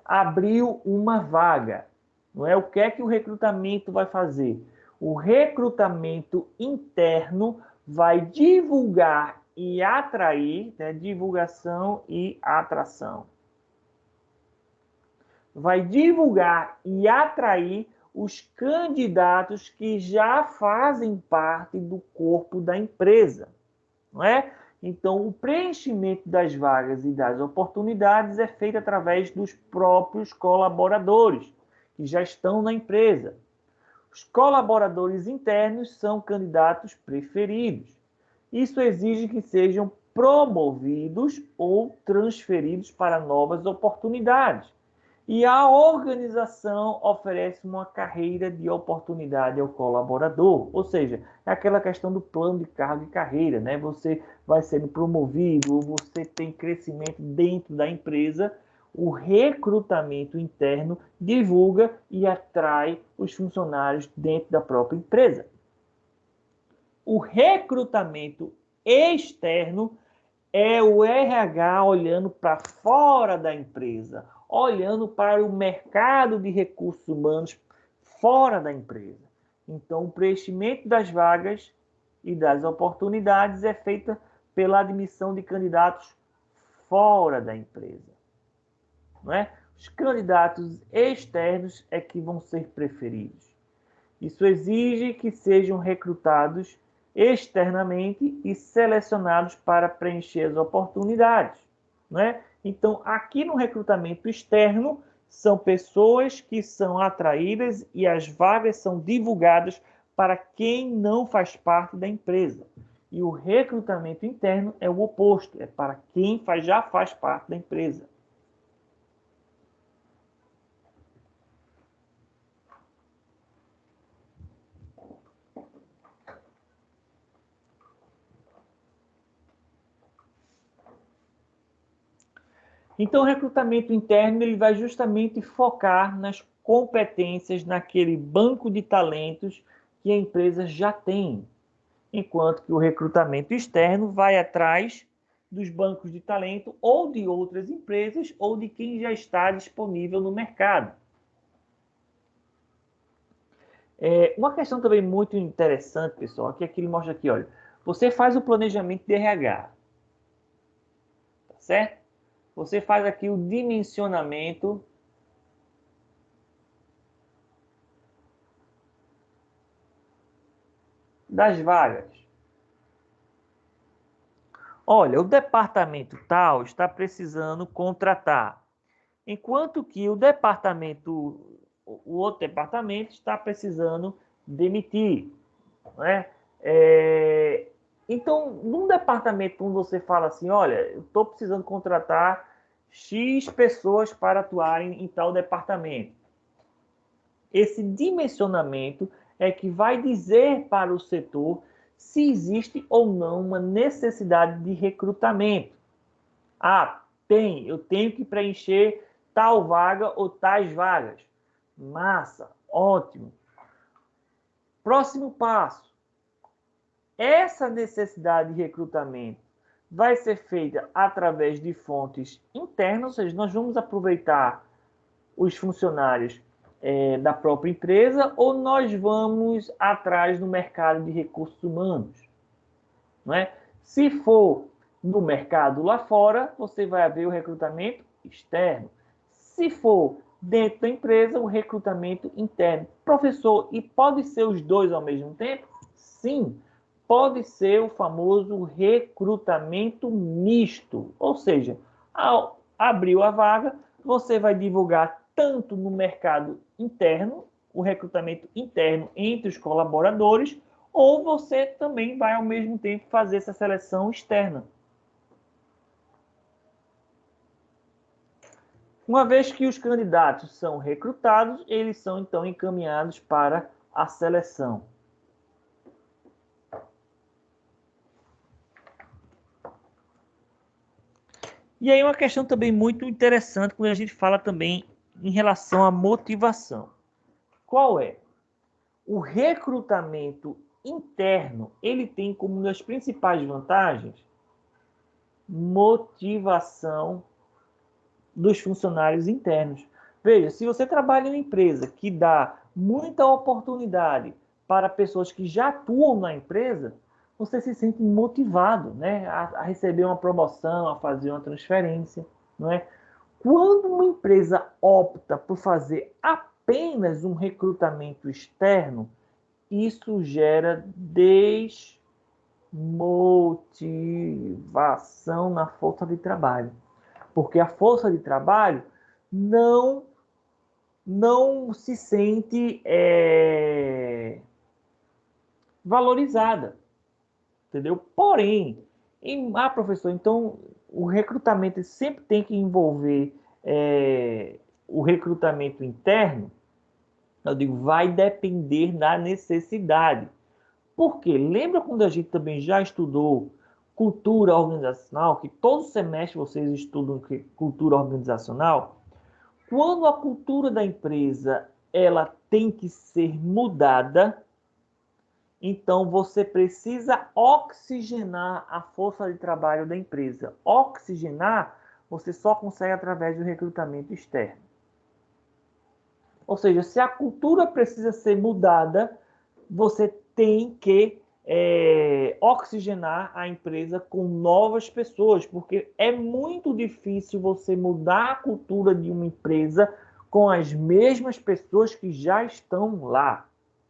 [SPEAKER 1] Abriu uma vaga, não é? O que é que o recrutamento vai fazer? O recrutamento interno vai divulgar e atrair, né? Divulgação e atração. Vai divulgar e atrair os candidatos que já fazem parte do corpo da empresa, não é? Então, o preenchimento das vagas e das oportunidades é feito através dos próprios colaboradores que já estão na empresa. Os colaboradores internos são candidatos preferidos. Isso exige que sejam promovidos ou transferidos para novas oportunidades. E a organização oferece uma carreira de oportunidade ao colaborador. Ou seja, é aquela questão do plano de cargo e carreira, né? Você vai sendo promovido, você tem crescimento dentro da empresa. O recrutamento interno divulga e atrai os funcionários dentro da própria empresa. O recrutamento externo é o RH olhando para fora da empresa, olhando para o mercado de recursos humanos fora da empresa. Então, o preenchimento das vagas e das oportunidades é feita pela admissão de candidatos fora da empresa. Não é? Os candidatos externos é que vão ser preferidos. Isso exige que sejam recrutados externamente e selecionados para preencher as oportunidades. Não é? Então, aqui no recrutamento externo, são pessoas que são atraídas e as vagas são divulgadas para quem não faz parte da empresa. E o recrutamento interno é o oposto, é para quem já faz parte da empresa. Então, o recrutamento interno ele vai justamente focar nas competências naquele banco de talentos que a empresa já tem, enquanto que o recrutamento externo vai atrás dos bancos de talento ou de outras empresas ou de quem já está disponível no mercado. Uma questão também muito interessante, pessoal, que aqui ele mostra aqui, olha, você faz o planejamento de RH, tá certo? Você faz aqui o dimensionamento das vagas. Olha, o departamento tal está precisando contratar, enquanto que o outro departamento está precisando demitir, não é? Então, num departamento onde você fala assim, olha, eu estou precisando contratar X pessoas para atuarem em tal departamento. Esse dimensionamento é que vai dizer para o setor se existe ou não uma necessidade de recrutamento. Ah, eu tenho que preencher tal vaga ou tais vagas. Massa, ótimo. Próximo passo. Essa necessidade de recrutamento vai ser feita através de fontes internas, ou seja, nós vamos aproveitar os funcionários da própria empresa ou nós vamos atrás no mercado de recursos humanos, não é? Se for no mercado lá fora, você vai haver o recrutamento externo. Se for dentro da empresa, o recrutamento interno. Professor, e pode ser os dois ao mesmo tempo? Sim. Pode ser o famoso recrutamento misto. Ou seja, ao abrir a vaga, você vai divulgar tanto no mercado interno, o recrutamento interno entre os colaboradores, ou você também vai, ao mesmo tempo, fazer essa seleção externa. Uma vez que os candidatos são recrutados, eles são, então, encaminhados para a seleção. E aí uma questão também muito interessante quando a gente fala também em relação à motivação. Qual é? O recrutamento interno, ele tem como uma das principais vantagens motivação dos funcionários internos. Veja, se você trabalha em uma empresa que dá muita oportunidade para pessoas que já atuam na empresa, você se sente motivado, né, a receber uma promoção, a fazer uma transferência, não é? Quando uma empresa opta por fazer apenas um recrutamento externo, isso gera desmotivação na força de trabalho. Porque a força de trabalho não se sente valorizada. Entendeu? Porém, professor, então o recrutamento sempre tem que envolver o recrutamento interno. Eu digo, vai depender da necessidade. Por quê? Lembra quando a gente também já estudou cultura organizacional, que todo semestre vocês estudam cultura organizacional? Quando a cultura da empresa ela tem que ser mudada, então você precisa oxigenar a força de trabalho da empresa. Oxigenar você só consegue através do recrutamento externo. Ou seja, se a cultura precisa ser mudada, você tem que oxigenar a empresa com novas pessoas, porque é muito difícil você mudar a cultura de uma empresa com as mesmas pessoas que já estão lá.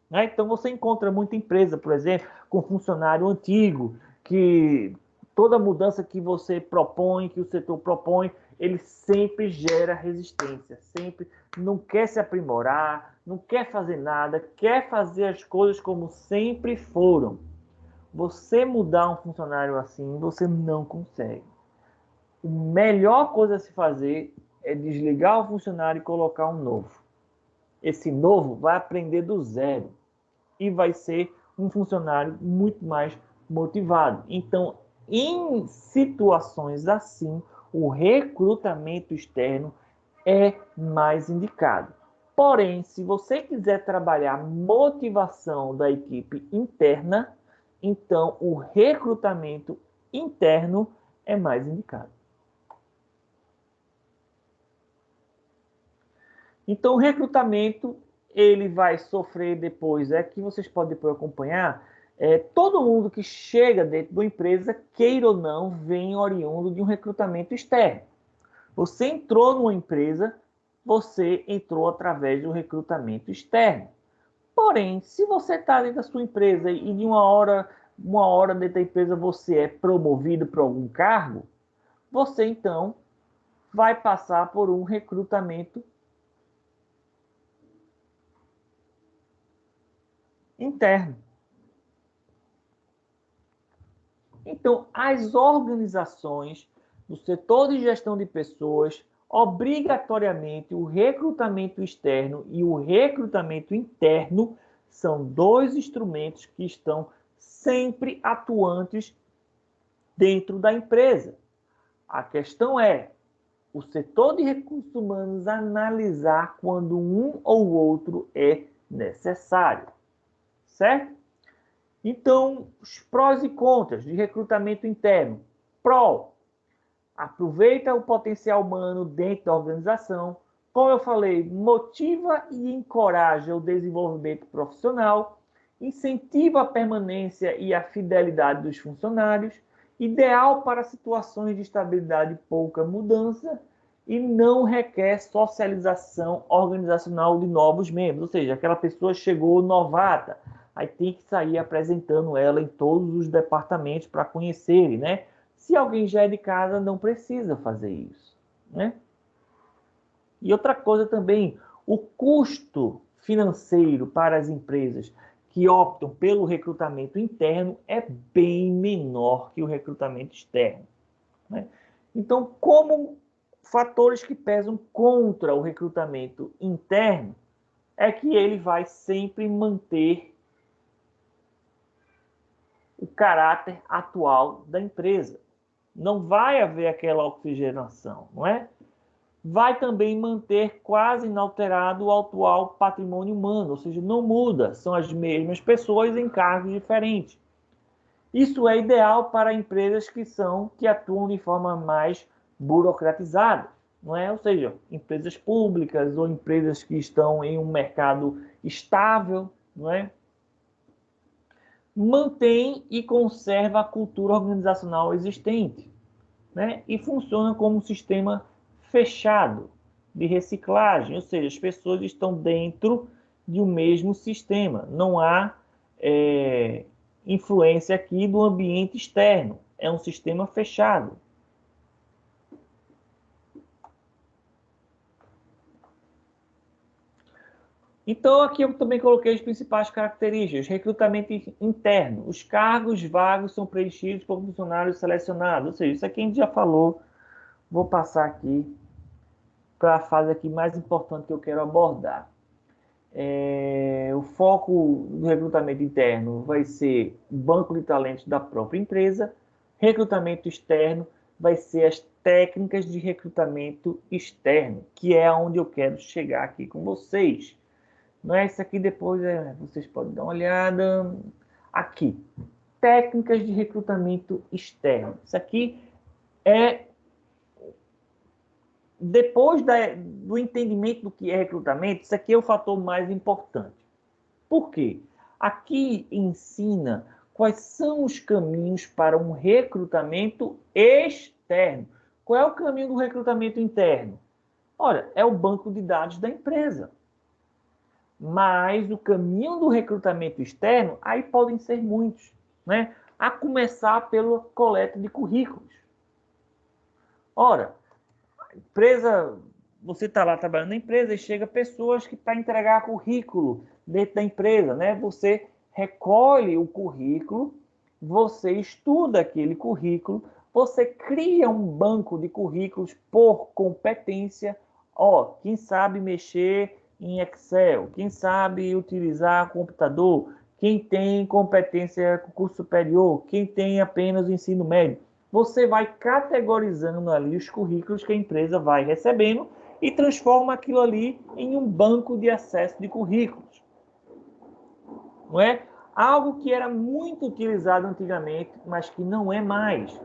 [SPEAKER 1] Né? Então, você encontra muita empresa, por exemplo, com funcionário antigo, que toda mudança que você propõe, que o setor propõe, ele sempre gera resistência, sempre não quer se aprimorar, não quer fazer nada, quer fazer as coisas como sempre foram. Você mudar um funcionário assim, você não consegue. A melhor coisa a se fazer é desligar o funcionário e colocar um novo. Esse novo vai aprender do zero e vai ser um funcionário muito mais motivado. Então, em situações assim, o recrutamento externo é mais indicado. Porém, se você quiser trabalhar a motivação da equipe interna, então o recrutamento interno é mais indicado. Então, o recrutamento, ele vai sofrer depois, que vocês podem depois acompanhar, todo mundo que chega dentro de uma empresa, queira ou não, vem oriundo de um recrutamento externo. Você entrou numa empresa, você entrou através do recrutamento externo. Porém, se você está dentro da sua empresa e de uma hora dentro da empresa você é promovido para algum cargo, você então vai passar por um recrutamento interno. Então, as organizações do setor de gestão de pessoas, obrigatoriamente, o recrutamento externo e o recrutamento interno são dois instrumentos que estão sempre atuantes dentro da empresa. A questão é o setor de recursos humanos analisar quando um ou outro é necessário. Certo? Então, os prós e contras de recrutamento interno. Pró, aproveita o potencial humano dentro da organização. Como eu falei, motiva e encoraja o desenvolvimento profissional, incentiva a permanência e a fidelidade dos funcionários, ideal para situações de estabilidade e pouca mudança, e não requer socialização organizacional de novos membros. Ou seja, aquela pessoa chegou novata, aí tem que sair apresentando ela em todos os departamentos para conhecerem, né? Se alguém já é de casa, não precisa fazer isso, né? E outra coisa também, o custo financeiro para as empresas que optam pelo recrutamento interno é bem menor que o recrutamento externo, né? Então, como fatores que pesam contra o recrutamento interno é que ele vai sempre manter o caráter atual da empresa. Não vai haver aquela oxigenação, não é? Vai também manter quase inalterado o atual patrimônio humano, ou seja, não muda, são as mesmas pessoas em cargos diferentes. Isso é ideal para empresas que atuam de forma mais burocratizada, não é? Ou seja, empresas públicas ou empresas que estão em um mercado estável, não é? Mantém e conserva a cultura organizacional existente, né? E funciona como um sistema fechado, de reciclagem, ou seja, as pessoas estão dentro de um mesmo sistema. Não há influência aqui do ambiente externo. É um sistema fechado. Então, aqui eu também coloquei as principais características. Recrutamento interno. Os cargos vagos são preenchidos por funcionários selecionados. Ou seja, isso aqui a gente já falou. Vou passar aqui para a fase aqui mais importante que eu quero abordar. O foco do recrutamento interno vai ser o banco de talentos da própria empresa. Recrutamento externo vai ser as técnicas de recrutamento externo, que é onde eu quero chegar aqui com vocês. Não é isso aqui, depois vocês podem dar uma olhada. Aqui, técnicas de recrutamento externo. Isso aqui é, depois do entendimento do que é recrutamento, isso aqui é o fator mais importante. Por quê? Aqui ensina quais são os caminhos para um recrutamento externo. Qual é o caminho do recrutamento interno? Olha, é o banco de dados da empresa. Mas o caminho do recrutamento externo, aí podem ser muitos, né? A começar pela coleta de currículos. Ora, a empresa, você está lá trabalhando na empresa e chega pessoas que para entregar currículo dentro da empresa, né? Você recolhe o currículo, você estuda aquele currículo, você cria um banco de currículos por competência. Quem sabe mexer em Excel, quem sabe utilizar computador, quem tem competência com curso superior, quem tem apenas o ensino médio. Você vai categorizando ali os currículos que a empresa vai recebendo e transforma aquilo ali em um banco de acesso de currículos. Não é? Algo que era muito utilizado antigamente, mas que não é mais.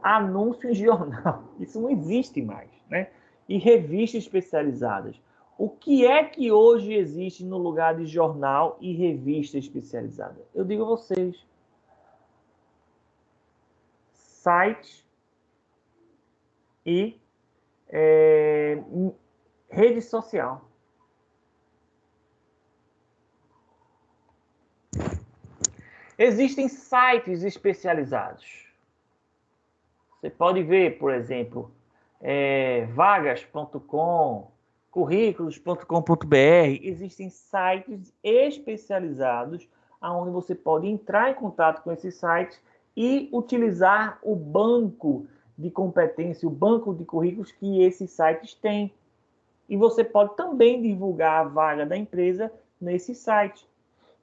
[SPEAKER 1] Anúncio em jornal. Isso não existe mais, né? E revistas especializadas. O que é que hoje existe no lugar de jornal e revista especializada? Eu digo a vocês. Sites e rede social. Existem sites especializados. Você pode ver, por exemplo, vagas.com, currículos.com.br. Existem sites especializados onde você pode entrar em contato com esses sites e utilizar o banco de competência, o banco de currículos que esses sites têm. E você pode também divulgar a vaga da empresa nesse site.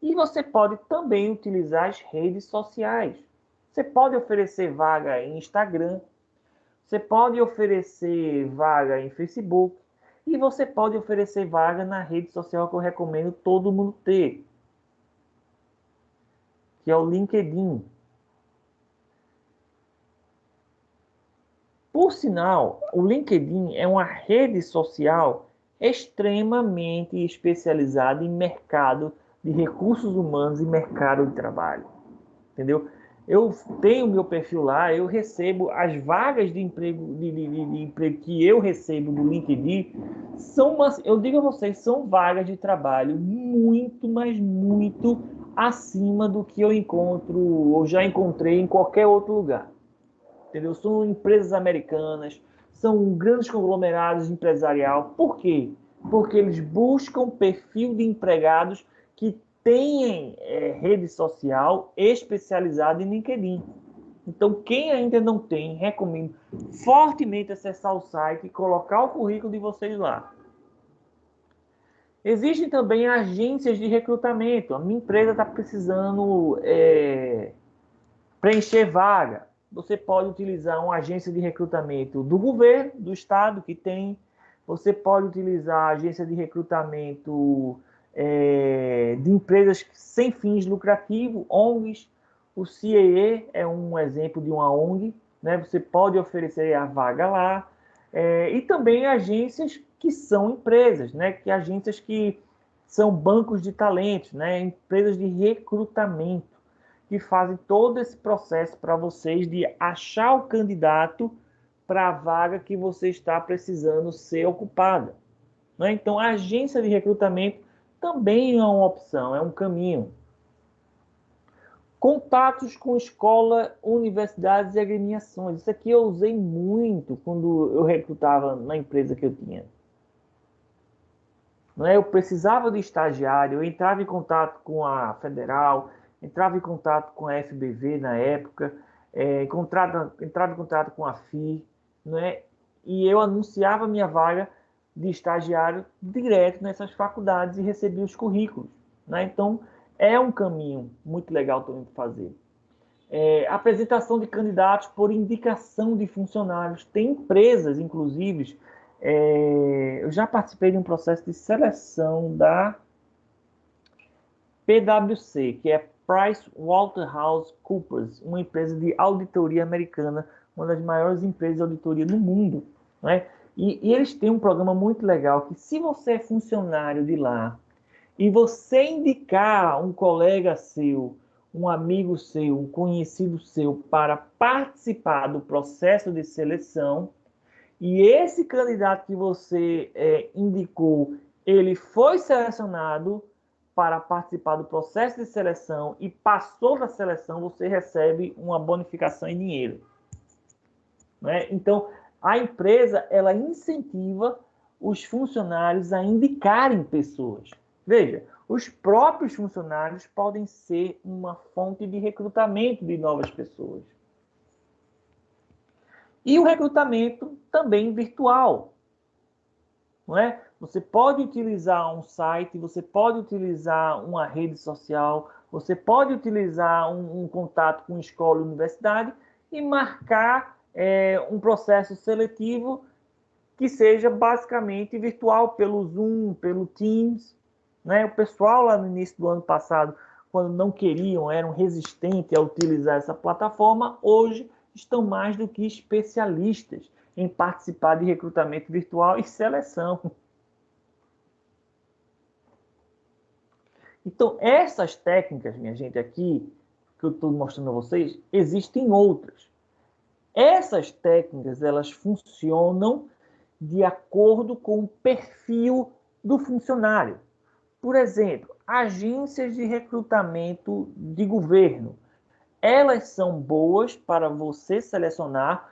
[SPEAKER 1] E você pode também utilizar as redes sociais. Você pode oferecer vaga em Instagram, você pode oferecer vaga em Facebook e você pode oferecer vaga na rede social que eu recomendo todo mundo ter, que é o LinkedIn. Por sinal, o LinkedIn é uma rede social extremamente especializada em mercado de recursos humanos e mercado de trabalho. Entendeu? Eu tenho meu perfil lá, eu recebo as vagas de emprego, de emprego que eu recebo do LinkedIn, eu digo a vocês, são vagas de trabalho muito, mas muito acima do que eu encontro, ou já encontrei em qualquer outro lugar. Entendeu? São empresas americanas, são grandes conglomerados empresarial. Por quê? Porque eles buscam perfil de empregados que tenham rede social especializada em LinkedIn. Então, quem ainda não tem, recomendo fortemente acessar o site e colocar o currículo de vocês lá. Existem também agências de recrutamento. A minha empresa está precisando preencher vaga. Você pode utilizar uma agência de recrutamento do governo, do estado, que tem. Você pode utilizar a agência de recrutamento de empresas sem fins lucrativos, ONGs. O CAE é um exemplo de uma ONG, né? Você pode oferecer a vaga lá. E também agências que são empresas, né? Que agências que são bancos de talentos, né? Empresas de recrutamento, que fazem todo esse processo para vocês de achar o candidato para a vaga que você está precisando ser ocupada. Né? Então, a agência de recrutamento também é uma opção, é um caminho. Contatos com escola, universidades e agremiações. Isso aqui eu usei muito quando eu recrutava na empresa que eu tinha. Não é? Eu precisava de estagiário, eu entrava em contato com a Federal, entrava em contato com a FBV na época, entrava em contato com a FI, não é? E eu anunciava minha vaga de estagiário direto nessas faculdades e recebia os currículos. Né? Então, é um caminho muito legal também de fazer. Apresentação de candidatos por indicação de funcionários. Tem empresas, inclusive, eu já participei de um processo de seleção da PwC, que é PricewaterhouseCoopers, uma empresa de auditoria americana, uma das maiores empresas de auditoria do mundo. Né? E eles têm um programa muito legal, que se você é funcionário de lá, e você indicar um colega seu, um amigo seu, um conhecido seu para participar do processo de seleção, e esse candidato que você indicou, ele foi selecionado para participar do processo de seleção e passou da seleção, você recebe uma bonificação em dinheiro. Né? Então, a empresa, ela incentiva os funcionários a indicarem pessoas. Veja, os próprios funcionários podem ser uma fonte de recrutamento de novas pessoas. E o recrutamento também virtual. Não é? Você pode utilizar um site, você pode utilizar uma rede social, você pode utilizar um contato com escola e universidade e marcar um processo seletivo que seja basicamente virtual, pelo Zoom, pelo Teams. Né? O pessoal lá no início do ano passado, quando não queriam, eram resistentes a utilizar essa plataforma, hoje estão mais do que especialistas em participar de recrutamento virtual e seleção. Então, essas técnicas, minha gente, aqui, que eu estou mostrando a vocês, existem outras. Essas técnicas, elas funcionam de acordo com o perfil do funcionário. Por exemplo, agências de recrutamento de governo. Elas são boas para você selecionar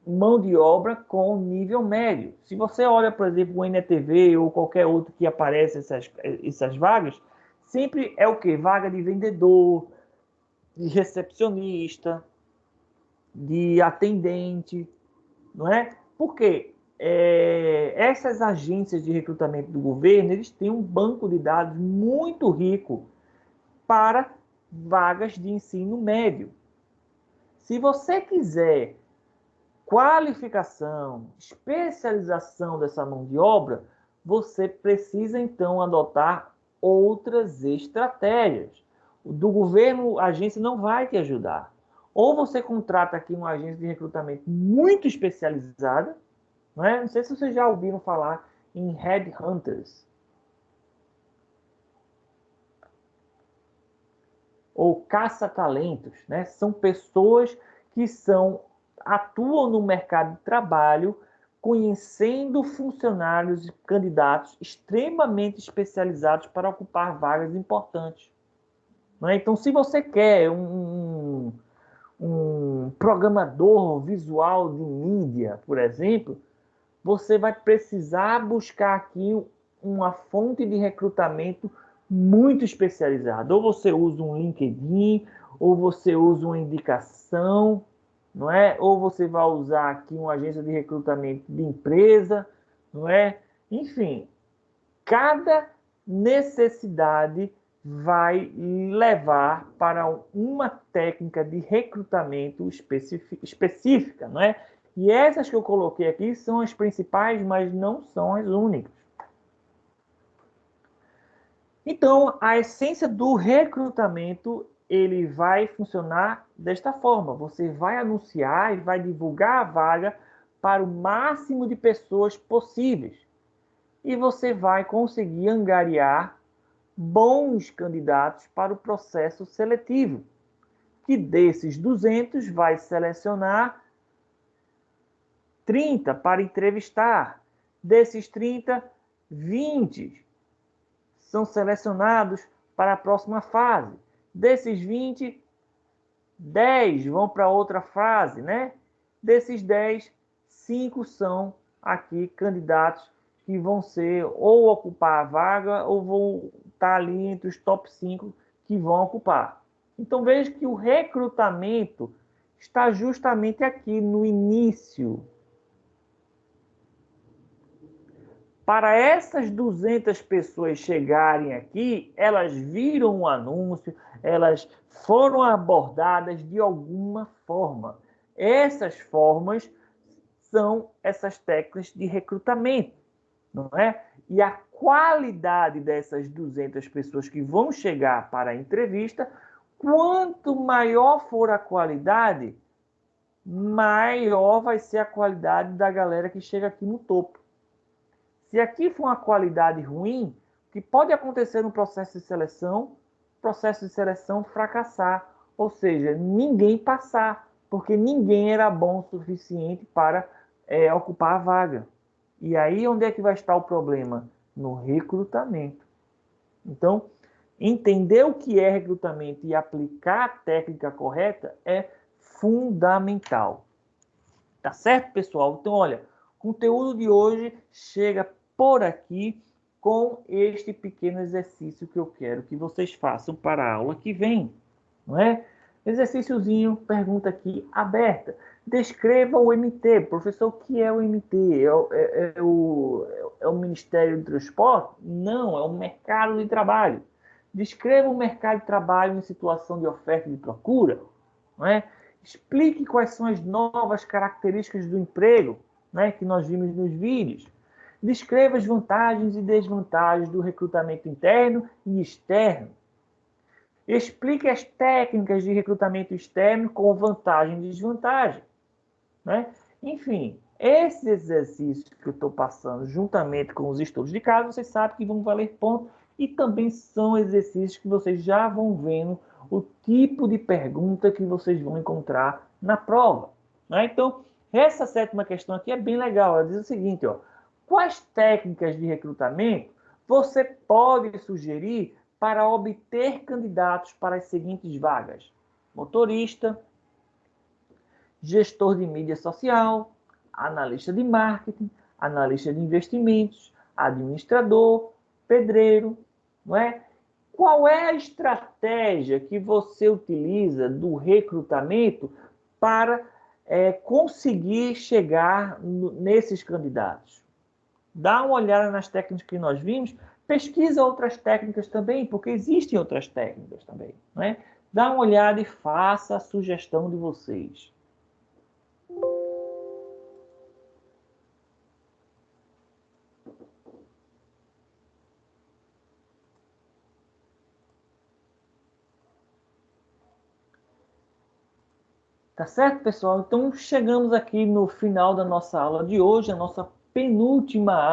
[SPEAKER 1] mão de obra com nível médio. Se você olha, por exemplo, o NTV ou qualquer outro que aparece essas vagas, sempre é o quê? Vaga de vendedor, de recepcionista, de atendente, não é? Por quê? Essas agências de recrutamento do governo, eles têm um banco de dados muito rico para vagas de ensino médio. Se você quiser qualificação, especialização dessa mão de obra, você precisa então adotar outras estratégias. Do governo, a agência não vai te ajudar. Ou você contrata aqui uma agência de recrutamento muito especializada, não sei se vocês já ouviram falar em headhunters. Ou caça-talentos. Né? São pessoas que atuam no mercado de trabalho conhecendo funcionários e candidatos extremamente especializados para ocupar vagas importantes. Né? Então, se você quer um programador visual de mídia, por exemplo, você vai precisar buscar aqui uma fonte de recrutamento muito especializada. Ou você usa um LinkedIn, ou você usa uma indicação, não é? Ou você vai usar aqui uma agência de recrutamento de empresa, não é? Enfim, cada necessidade vai levar para uma técnica de recrutamento específica, não é? E essas que eu coloquei aqui são as principais, mas não são as únicas. Então, a essência do recrutamento, ele vai funcionar desta forma. Você vai anunciar e vai divulgar a vaga para o máximo de pessoas possíveis. E você vai conseguir angariar bons candidatos para o processo seletivo, que desses 200 vai selecionar 30 para entrevistar. Desses 30, 20 são selecionados para a próxima fase. Desses 20, 10 vão para outra fase, né? Desses 10, 5 são aqui candidatos que vão ser ou ocupar a vaga ou vão estar ali entre os top 5 que vão ocupar. Então veja que o recrutamento está justamente aqui no início. Para essas 200 pessoas chegarem aqui, elas viram um anúncio, elas foram abordadas de alguma forma. Essas formas são essas técnicas de recrutamento, não é? E a qualidade dessas 200 pessoas que vão chegar para a entrevista, quanto maior for a qualidade, maior vai ser a qualidade da galera que chega aqui no topo. Se aqui for uma qualidade ruim, o que pode acontecer no processo de seleção fracassar, ou seja, ninguém passar, porque ninguém era bom o suficiente para ocupar a vaga. E aí onde é que vai estar o problema? No recrutamento. Então, entender o que é recrutamento e aplicar a técnica correta é fundamental. Tá certo, pessoal? Então, olha, o conteúdo de hoje chega por aqui com este pequeno exercício que eu quero que vocês façam para a aula que vem, não é? Exercíciozinho, pergunta aqui aberta. Descreva o MT. Professor, o que é o MT? É o Ministério do Transporte? Não, é o mercado de trabalho. Descreva o mercado de trabalho em situação de oferta e de procura, não é? Explique quais são as novas características do emprego, né, que nós vimos nos vídeos. Descreva as vantagens e desvantagens do recrutamento interno e externo. Explique as técnicas de recrutamento externo com vantagem e desvantagem, né? Enfim, esses exercícios que eu estou passando juntamente com os estudos de caso, vocês sabem que vão valer ponto e também são exercícios que vocês já vão vendo o tipo de pergunta que vocês vão encontrar na prova, né? Então, essa 7ª questão aqui é bem legal. Ela diz o seguinte, ó: quais técnicas de recrutamento você pode sugerir para obter candidatos para as seguintes vagas? Motorista, gestor de mídia social, analista de marketing, analista de investimentos, administrador, pedreiro, não é? Qual é a estratégia que você utiliza do recrutamento para conseguir chegar nesses candidatos? Dá uma olhada nas técnicas que nós vimos, pesquisa outras técnicas também, porque existem outras técnicas também, né? Dá uma olhada e faça a sugestão de vocês. Tá certo, pessoal? Então, chegamos aqui no final da nossa aula de hoje, a nossa penúltima aula.